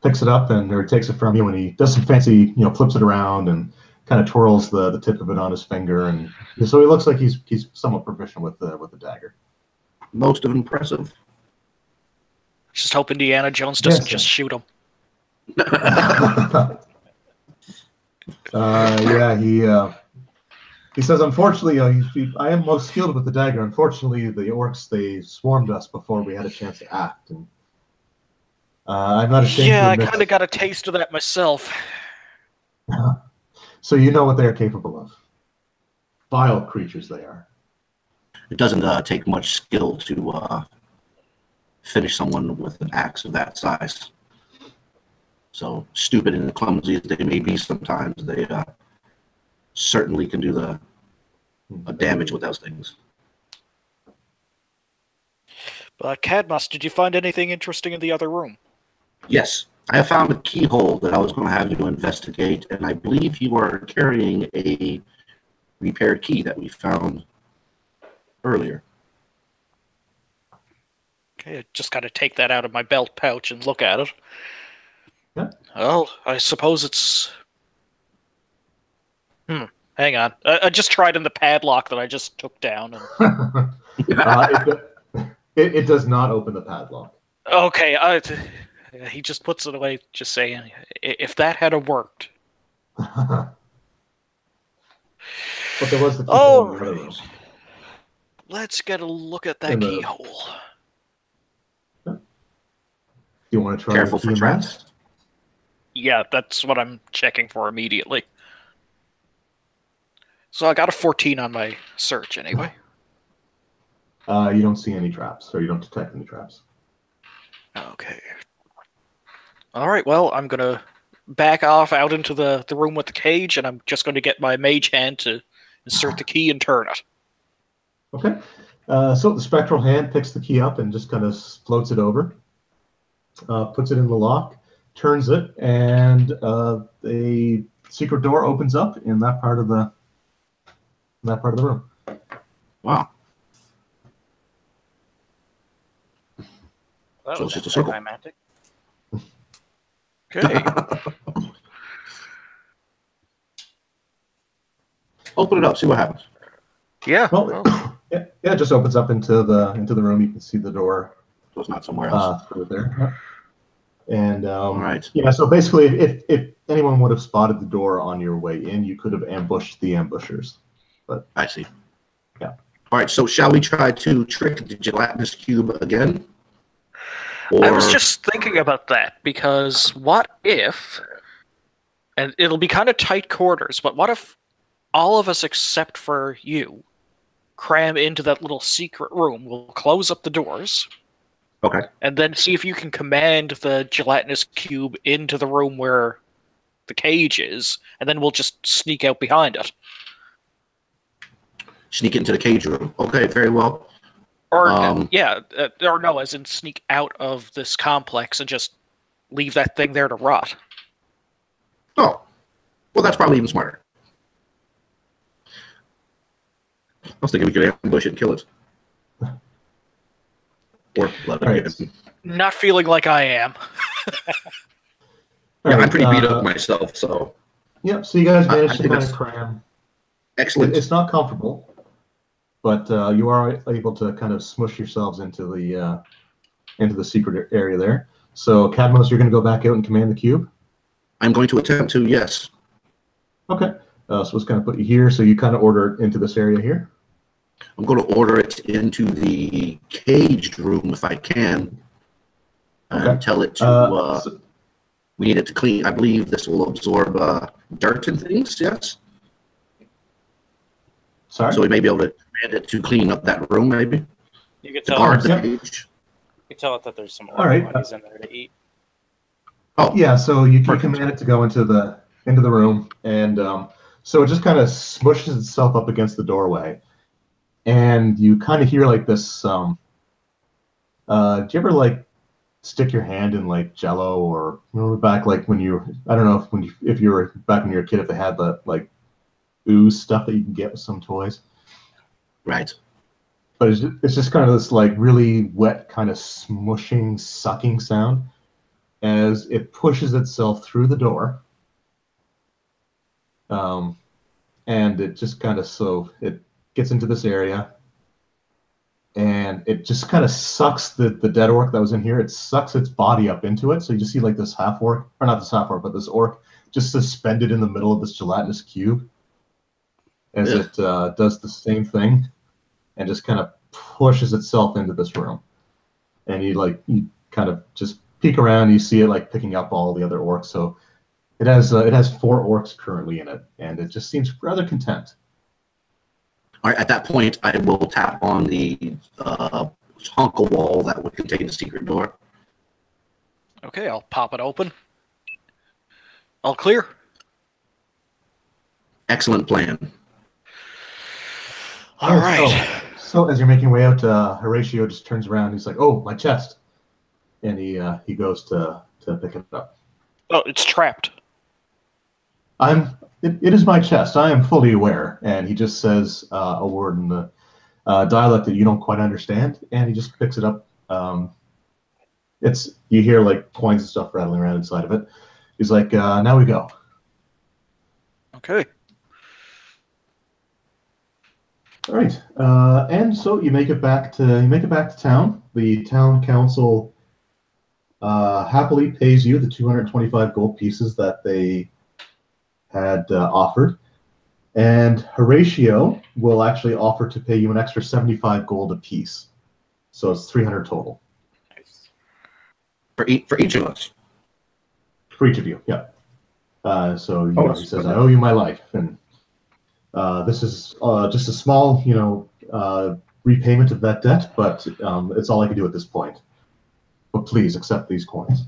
picks it up or takes it from you, and he does some fancy, flips it around and kind of twirls the tip of it on his finger, and so he looks like he's somewhat proficient with the dagger. Most of impressive. Just hope Indiana Jones doesn't just shoot him. He says, unfortunately, I am most skilled with the dagger. Unfortunately, the orcs, they swarmed us before we had a chance to act, and I'm not ashamed to admit. I kind of got a taste of that myself. So you know what they are capable of. Vile creatures they are. It doesn't take much skill to finish someone with an axe of that size. So stupid and clumsy as they may be sometimes, they certainly can do the damage with those things. But Cadmus, did you find anything interesting in the other room? Yes, I have found a keyhole that I was going to have you investigate, and I believe you are carrying a repaired key that we found earlier. Okay, I just gotta take that out of my belt pouch and look at it. Yeah. Well, I suppose it's... Hang on. I just tried in the padlock that I just took down. And... it does not open the padlock. Okay, he just puts it away, just saying, if that had worked. But there was the keyhole in the other room. Let's get a look at that keyhole. Do you want to try? Careful for traps. Yeah, that's what I'm checking for immediately. So I got a 14 on my search anyway. You don't see any traps, or you don't detect any traps. Okay. All right, well, I'm going to back off out into the room with the cage, and I'm just going to get my mage hand to insert the key and turn it. Okay. So the spectral hand picks the key up and just kind of floats it over, puts it in the lock, turns it, and a secret door opens up in that part of the room. Wow. That So was it's just a circle. anticlimactic. Okay. Open it up, see what happens. Yeah. Well, yeah, it just opens up into the room. You can see the door. So it's not somewhere else. Through there. And right. Yeah, so basically, if anyone would have spotted the door on your way in, you could have ambushed the ambushers. But I see. Yeah. All right. So shall we try to trick the gelatinous cube again? I was just thinking about that, because what if, and it'll be kind of tight quarters, but what if all of us except for you cram into that little secret room? We'll close up the doors. Okay. And then see if you can command the gelatinous cube into the room where the cage is, and then we'll just sneak out behind it. Sneak into the cage room. Okay, very well. Or, or no, as in sneak out of this complex and just leave that thing there to rot. Oh, well, that's probably even smarter. I was thinking we could ambush it and kill it. Or let it get it. Not feeling like I am. Yeah, I'm pretty beat up myself, so... Yep, so you guys managed to kind of cram. Excellent. It's not comfortable, but you are able to kind of smush yourselves into the secret area there. So, Cadmus, you're going to go back out and command the cube? I'm going to attempt to, yes. Okay. So let's kind of put you here. So you kind of order it into this area here. I'm going to order it into the caged room if I can. And tell it to... we need it to clean. I believe this will absorb dirt and things, yes? Sorry? So we may be able to command it to clean up that room, maybe? You could To tell, guard the Yeah. cage. you could tell it that there's some All right. bodies in there to eat. Oh, Yeah, so you can Perfect. command it to go into the room, and so it just kind of smushes itself up against the doorway, and you kind of hear like this. Do you ever like stick your hand in like Jello, or remember back like when you, I don't know if you were back when you were a kid, if they had the like ooze stuff that you can get with some toys. right. but it's just kind of this like really wet, kind of smushing, sucking sound as it pushes itself through the door. And it just kind of, so it gets into this area, and it just kind of sucks the dead orc that was in here. It sucks its body up into it. So you just see like this half orc, or not this half orc, but this orc just suspended in the middle of this gelatinous cube as it does the same thing and just kind of pushes itself into this room. And you kind of just peek around, you see it like picking up all the other orcs. So it has 4 orcs currently in it, and it just seems rather content. All right, at that point, I will tap on the hunk of wall that would contain the secret door. Okay, I'll pop it open. All clear. Excellent plan. All right. So as you're making your way out, Horatio just turns around. He's like, "Oh, my chest," and he goes to pick it up. Oh, it's trapped. It is my chest. I am fully aware. And he just says a word in the dialect that you don't quite understand, and he just picks it up. You hear like coins and stuff rattling around inside of it. He's like, "Now we go." Okay. All right, and so you make it back to town. The town council happily pays you the 225 gold pieces that they had offered, and Horatio will actually offer to pay you an extra 75 gold apiece, so it's 300 total. Nice. For each of us. For each of you, yeah. So he says, okay. "I owe you my life," and this is just a small, repayment of that debt, but it's all I can do at this point. But please accept these coins.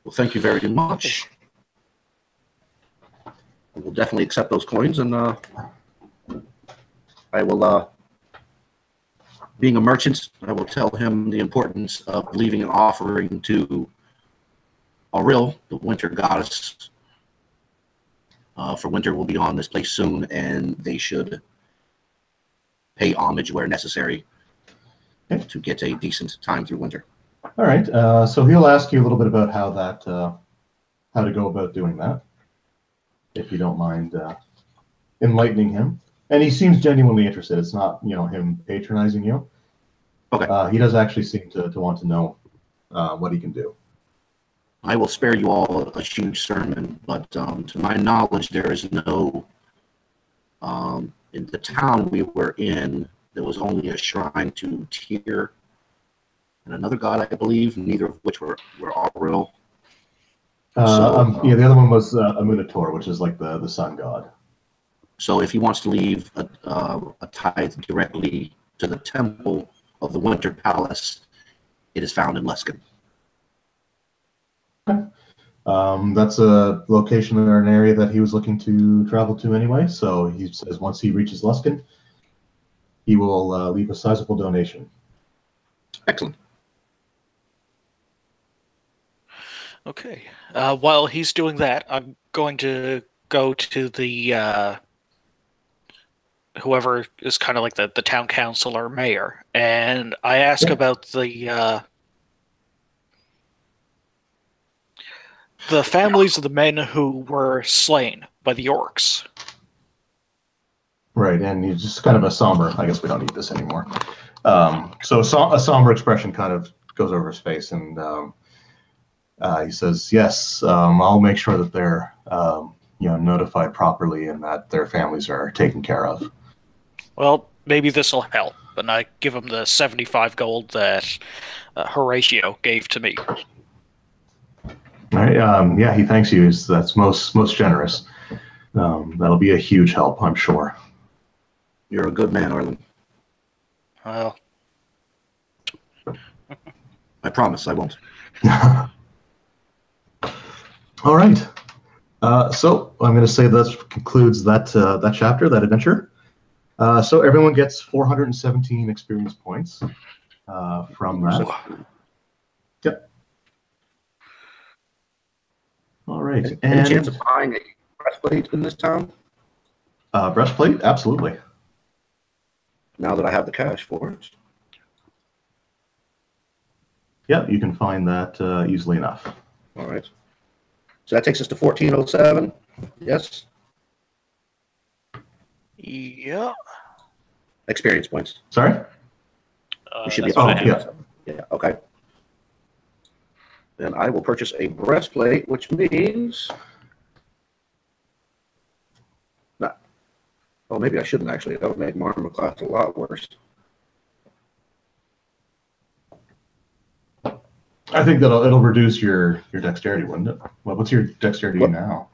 Well, thank you very much. We'll definitely accept those coins, and I will, being a merchant, I will tell him the importance of leaving an offering to Auril, the winter goddess. For winter will be on this place soon, and they should pay homage where necessary to get a decent time through winter. All right. So he'll ask you a little bit about how to go about doing that, if you don't mind enlightening him. And he seems genuinely interested. It's not, him patronizing you. Okay. He does actually seem to want to know what he can do. I will spare you all a huge sermon, but to my knowledge, there is no, in the town we were in, there was only a shrine to Tyr and another god, I believe, neither of which were all real. The other one was Amunator, which is like the sun god. So if he wants to leave a tithe directly to the temple of the Winter Palace, it is found in Luskin. Okay. That's a location or an area that he was looking to travel to anyway. So he says once he reaches Luskin, he will leave a sizable donation. Excellent. Okay. While he's doing that, I'm going to go to the whoever is kind of like the town council or mayor, and I ask about the families of the men who were slain by the orcs. Right, and he's just kind of a somber. I guess we don't need this anymore. So a somber expression kind of goes over his face, and he says, "Yes, I'll make sure that they're notified properly and that their families are taken care of." Well, maybe this will help. And I give him the 75 gold that Horatio gave to me. All right. Yeah, he thanks you. That's most generous. That'll be a huge help, I'm sure. You're a good man, Arlen. Well, I promise I won't. All right. So I'm going to say that concludes that chapter, that adventure. So everyone gets 417 experience points from that. Yep. All right. Any chance of buying a breastplate in this town? Breastplate? Absolutely. now that I have the cash for it. Yeah, you can find that easily enough. All right. So that takes us to 1407. Yes. Yeah. Experience points. Sorry? We should be That's what I able have. to. Yeah. Okay. Then I will purchase a breastplate, which means. Not. Oh, maybe I shouldn't actually. That would make my armor class a lot worse. I think it'll reduce your dexterity, wouldn't it? Well, what's your dexterity now?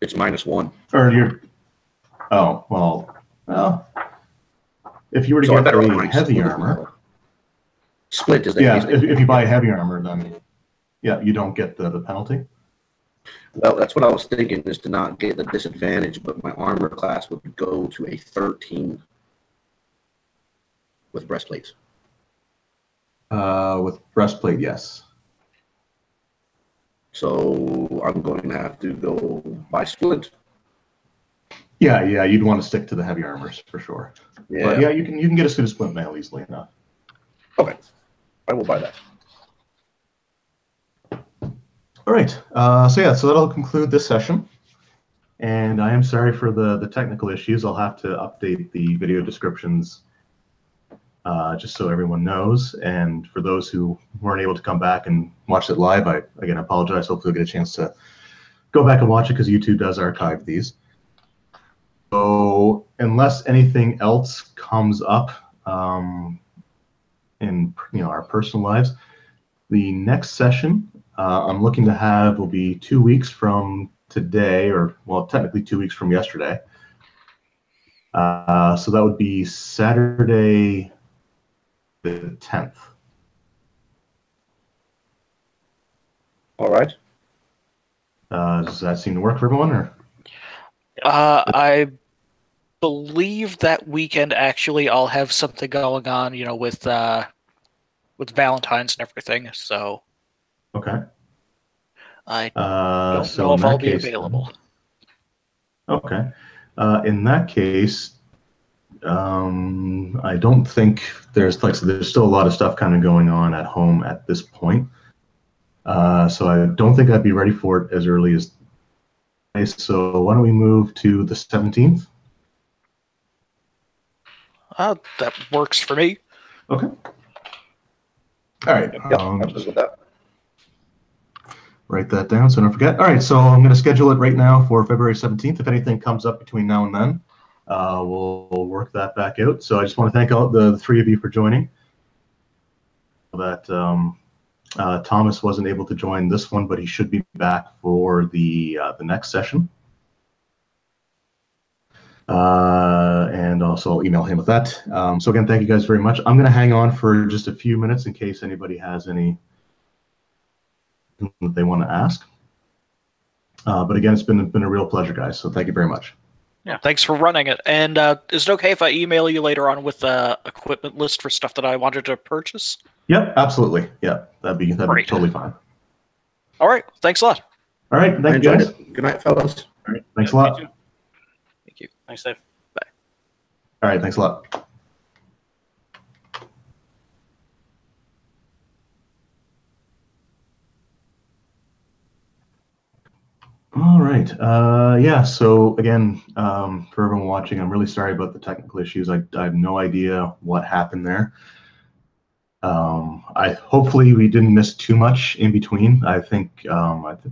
It's -1. Or your. Oh, well, if you were to So I get better a heavy armor. Split is the Yeah, if you buy heavy armor, then yeah, you don't get the penalty. Well, that's what I was thinking, is to not get the disadvantage, but my armor class would go to a 13 with breastplates. With breastplate, yes. So I'm going to have to go by splint. Yeah, you'd want to stick to the heavy armors for sure. Yeah. But yeah, you can get a suit of splint mail easily enough. Okay. I will buy that. All right. So that'll conclude this session. And I am sorry for the technical issues. I'll have to update the video descriptions just so everyone knows. And for those who weren't able to come back and watch it live, I again apologize. Hopefully you'll get a chance to go back and watch it, because YouTube does archive these. So unless anything else comes up in our personal lives, the next session I'm looking to have will be 2 weeks from today, or well, technically 2 weeks from yesterday. So that would be Saturday the 10th. All right. Does that seem to work for everyone, or? I believe that weekend actually I'll have something going on, with Valentine's and everything. So Okay. I don't know if I'll be available. Okay. In that case, I don't think there's still a lot of stuff kind of going on at home at this point. So I don't think I'd be ready for it as early as. So why don't we move to the 17th? That works for me. Okay. All right. Yeah, I'm good with that. Write that down so I don't forget. All right, so I'm going to schedule it right now for February 17th. If anything comes up between now and then, we'll work that back out. So I just want to thank all the three of you for joining. That Thomas wasn't able to join this one, but he should be back for the next session. And also I'll email him with that. So again, thank you guys very much. I'm going to hang on for just a few minutes in case anybody has any that they want to ask. But again, it's been a real pleasure, guys. So thank you very much. Yeah, thanks for running it. And is it okay if I email you later on with the equipment list for stuff that I wanted to purchase? Yep, absolutely. Yeah, that'd be totally fine. All right, thanks a lot. All right, thank you, guys. Good night, fellas. All right, thanks a lot. Thank you. Thanks, Dave. Bye. All right, thanks a lot. All right. Yeah. So again, for everyone watching, I'm really sorry about the technical issues. I have no idea what happened there. Hopefully we didn't miss too much in between. I'm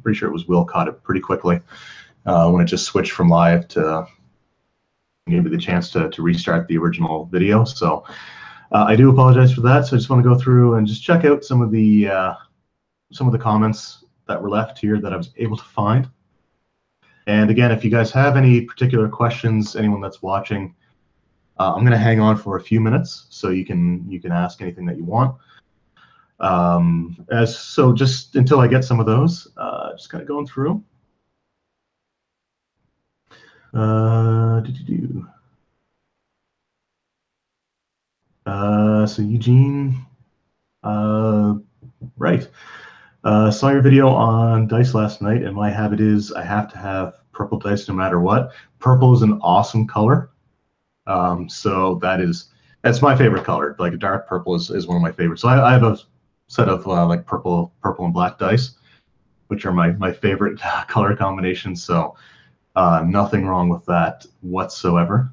pretty sure it was Will caught it pretty quickly when it just switched from live to gave me the chance to restart the original video. So I do apologize for that. So I just want to go through and just check out some of the comments that were left here that I was able to find. And again, if you guys have any particular questions, anyone that's watching, I'm going to hang on for a few minutes so you can ask anything that you want. So just until I get some of those, just kind of going through. So Eugene, right. Saw your video on dice last night, and my habit is I have to have purple dice no matter what. Purple is an awesome color. So that is It's my favorite color. Like dark purple is one of my favorites. So I have a set of like purple and black dice, which are my favorite color combinations. So nothing wrong with that whatsoever.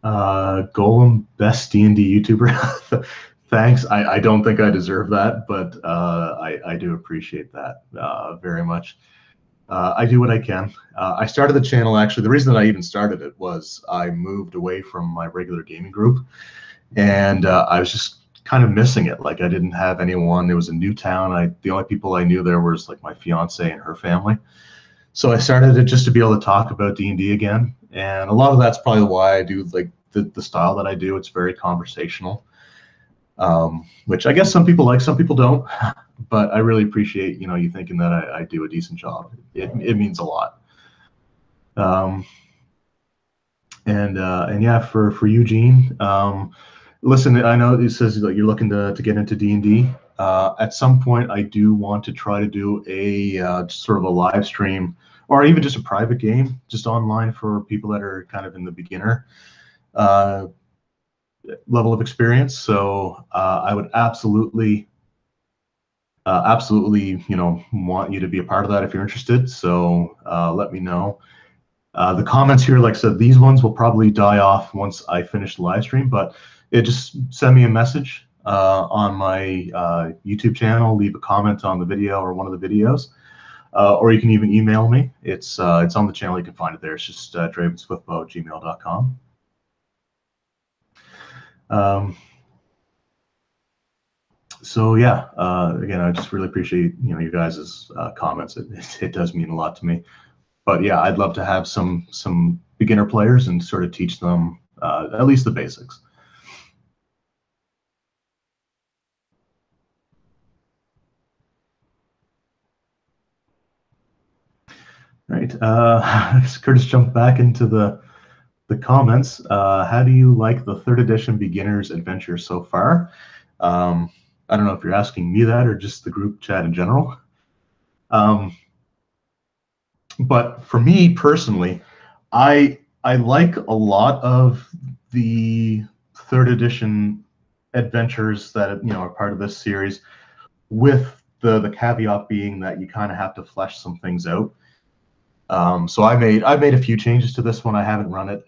Golem, best D&D YouTuber. Thanks. I don't think I deserve that, but I do appreciate that very much. I do what I can. I started the channel, actually. The reason that I even started it was I moved away from my regular gaming group, and I was just kind of missing it. Like, I didn't have anyone. It was a new town. The only people I knew there was like my fiance and her family. So I started it just to be able to talk about D&D again. And a lot of that's probably why I do like the style that I do. It's very conversational, which I guess some people like, some people don't. But I really appreciate, you know, you thinking that I do a decent job. It means a lot. And yeah, for Eugene, listen, I know it says that you're looking to get into D&D. At some point, I do want to try to do a sort of a live stream, or even just a private game, just online for people that are kind of in the beginner level of experience. So I would absolutely, you know, want you to be a part of that if you're interested. So let me know. The comments here, like I said, these ones will probably die off once I finish the live stream, but just send me a message on my YouTube channel, leave a comment on the video or one of the videos, or you can even email me. It's on the channel. You can find it there. It's just dravenswiftbow@gmail.com. So yeah, again, I just really appreciate, you know, you guys' comments. It does mean a lot to me. But yeah, I'd love to have some beginner players and sort of teach them at least the basics. All right, Curtis jumped back into the comments. How do you like the 3rd edition beginners adventure so far? I don't know if you're asking me that or just the group chat in general. But for me personally, I like a lot of the 3rd edition adventures that, you know, are part of this series, with the caveat being that you kind of have to flesh some things out. So I've made a few changes to this one. I haven't run it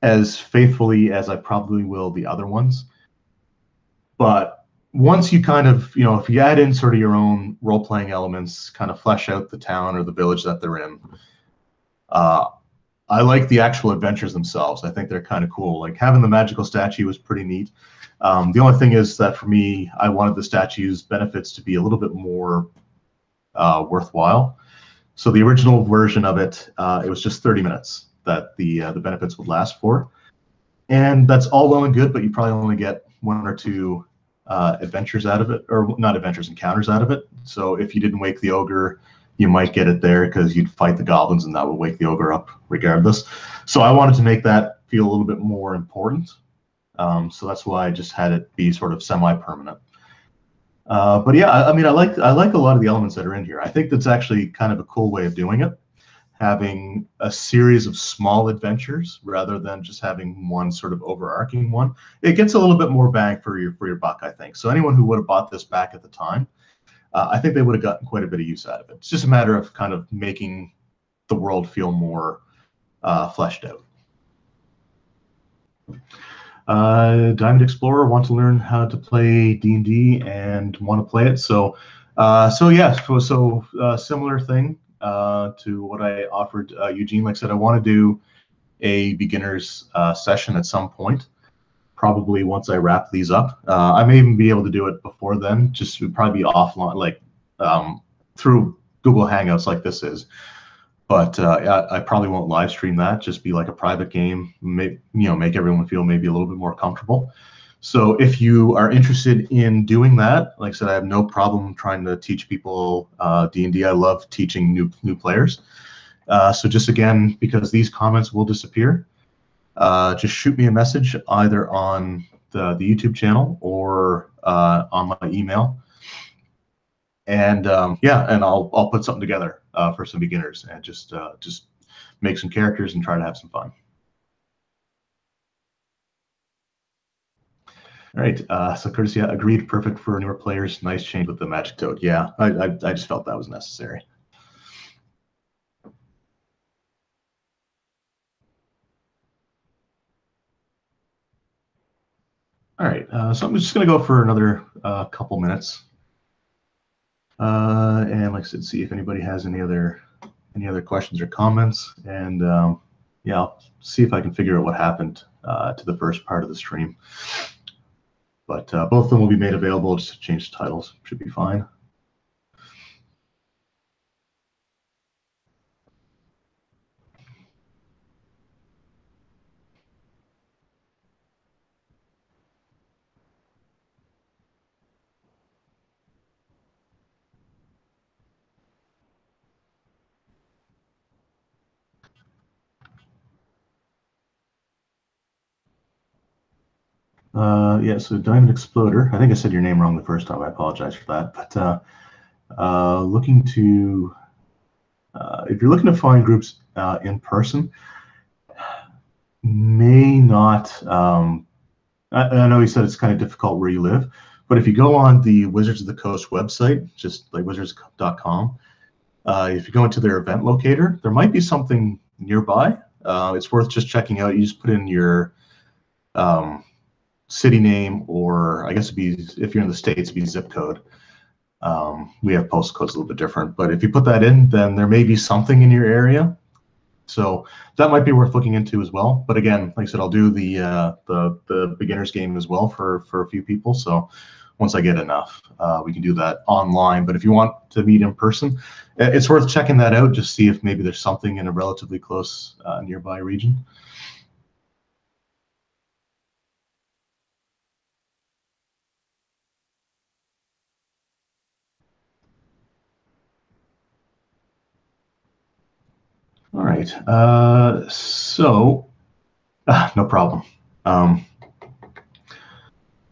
as faithfully as I probably will the other ones. But once you kind of, you know, if you add in sort of your own role-playing elements, kind of flesh out the town or the village that they're in, I like the actual adventures themselves. I think they're kind of cool. Like, having the magical statue was pretty neat. The only thing is that for me, I wanted the statue's benefits to be a little bit more worthwhile. So the original version of it, it was just 30 minutes that the benefits would last for. And that's all well and good, but you probably only get 1 or 2 adventures out of it, or not adventures, encounters out of it. So if you didn't wake the ogre, you might get it there because you'd fight the goblins and that would wake the ogre up regardless. So I wanted to make that feel a little bit more important. So that's why I just had it be sort of semi-permanent. But yeah, I mean, I like a lot of the elements that are in here. I think that's actually kind of a cool way of doing it, having a series of small adventures rather than just having one sort of overarching one. It gets a little bit more bang for your buck, I think. So anyone who would have bought this back at the time, I think they would have gotten quite a bit of use out of it. It's just a matter of kind of making the world feel more fleshed out. Diamond Explorer, want to learn how to play D&D and want to play it. So yeah, similar thing to what I offered Eugene. Like I said, I want to do a beginner's session at some point, probably once I wrap these up. I may even be able to do it before then, just to probably be offline, like through Google Hangouts like this is. But I probably won't live stream that, just be like a private game, make everyone feel maybe a little bit more comfortable. So if you are interested in doing that, like I said, I have no problem trying to teach people D&D. I love teaching new players. So just again, because these comments will disappear, just shoot me a message either on the YouTube channel or on my email. And yeah, and I'll put something together for some beginners and just make some characters and try to have some fun. All right. So Courtesy agreed. Perfect for newer players. Nice change with the Magic Toad. Yeah, I just felt that was necessary. All right. So I'm just going to go for another couple minutes. And like I said, see if anybody has any other questions or comments. And yeah, I'll see if I can figure out what happened to the first part of the stream. But both of them will be made available. Just to change the titles. Should be fine. Yeah, so Diamond Exploder. I think I said your name wrong the first time. I apologize for that. But looking to, if you're looking to find groups in person, may not. I know he said it's kind of difficult where you live, but if you go on the Wizards of the Coast website, just like wizards.com, if you go into their event locator, there might be something nearby. It's worth just checking out. You just put in your city name, or I guess it'd be, if you're in the States, it'd be zip code. We have postal codes a little bit different, but if you put that in, then there may be something in your area. So that might be worth looking into as well. But again, like I said, I'll do the beginner's game as well for a few people. So once I get enough, we can do that online. But if you want to meet in person, it's worth checking that out. Just see if maybe there's something in a relatively close nearby region. All right. No problem. All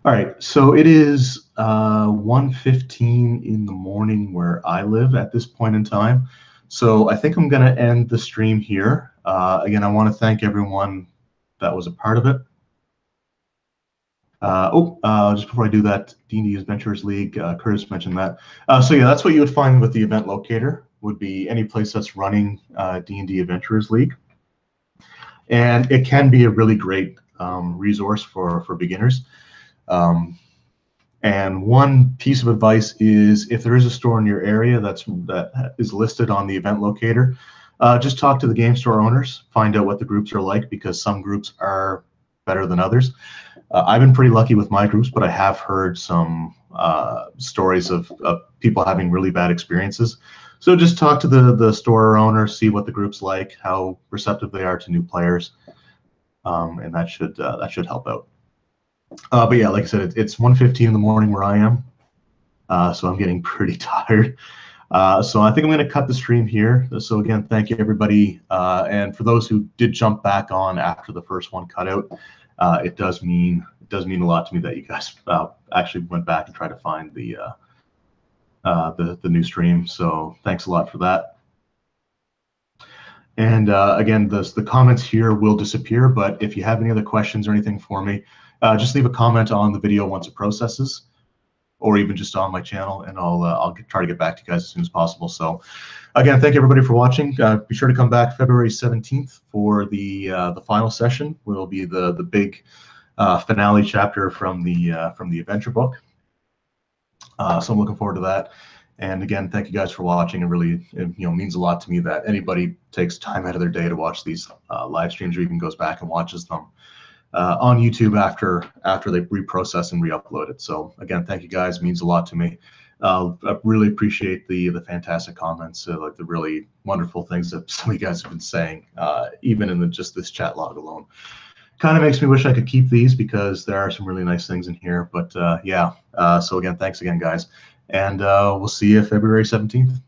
right. So it is 1:15 in the morning where I live at this point in time. So I think I'm going to end the stream here. Again, I want to thank everyone that was a part of it. Just before I do that, D&D Adventurers League, Curtis mentioned that. So yeah, that's what you would find with the event locator, would be any place that's running D&D Adventurers League. And it can be a really great resource for beginners. And one piece of advice is, if there is a store in your area that is listed on the event locator, just talk to the game store owners, find out what the groups are like, because some groups are better than others. I've been pretty lucky with my groups, but I have heard some stories of people having really bad experiences. So just talk to the store owner, see what the group's like, how receptive they are to new players, and that should help out. But yeah, like I said, it's 1:15 in the morning where I am, so I'm getting pretty tired. So I think I'm going to cut the stream here. So again, thank you everybody, and for those who did jump back on after the first one cut out, it does mean a lot to me that you guys actually went back and tried to find the new stream. So thanks a lot for that. And again, the comments here will disappear, but if you have any other questions or anything for me, just leave a comment on the video once it processes, or even just on my channel, and I'll try to get back to you guys as soon as possible. So again, thank you everybody for watching. Be sure to come back February 17th for the final session. Will be the big finale chapter from the adventure book. So I'm looking forward to that. And again, thank you guys for watching. It really means a lot to me that anybody takes time out of their day to watch these live streams, or even goes back and watches them on YouTube after they reprocess and re-upload it. So again, thank you guys. It means a lot to me. I really appreciate the fantastic comments, like the really wonderful things that some of you guys have been saying, even in just this chat log alone. Kind of makes me wish I could keep these, because there are some really nice things in here. But yeah, so again, thanks again, guys. And we'll see you February 17th.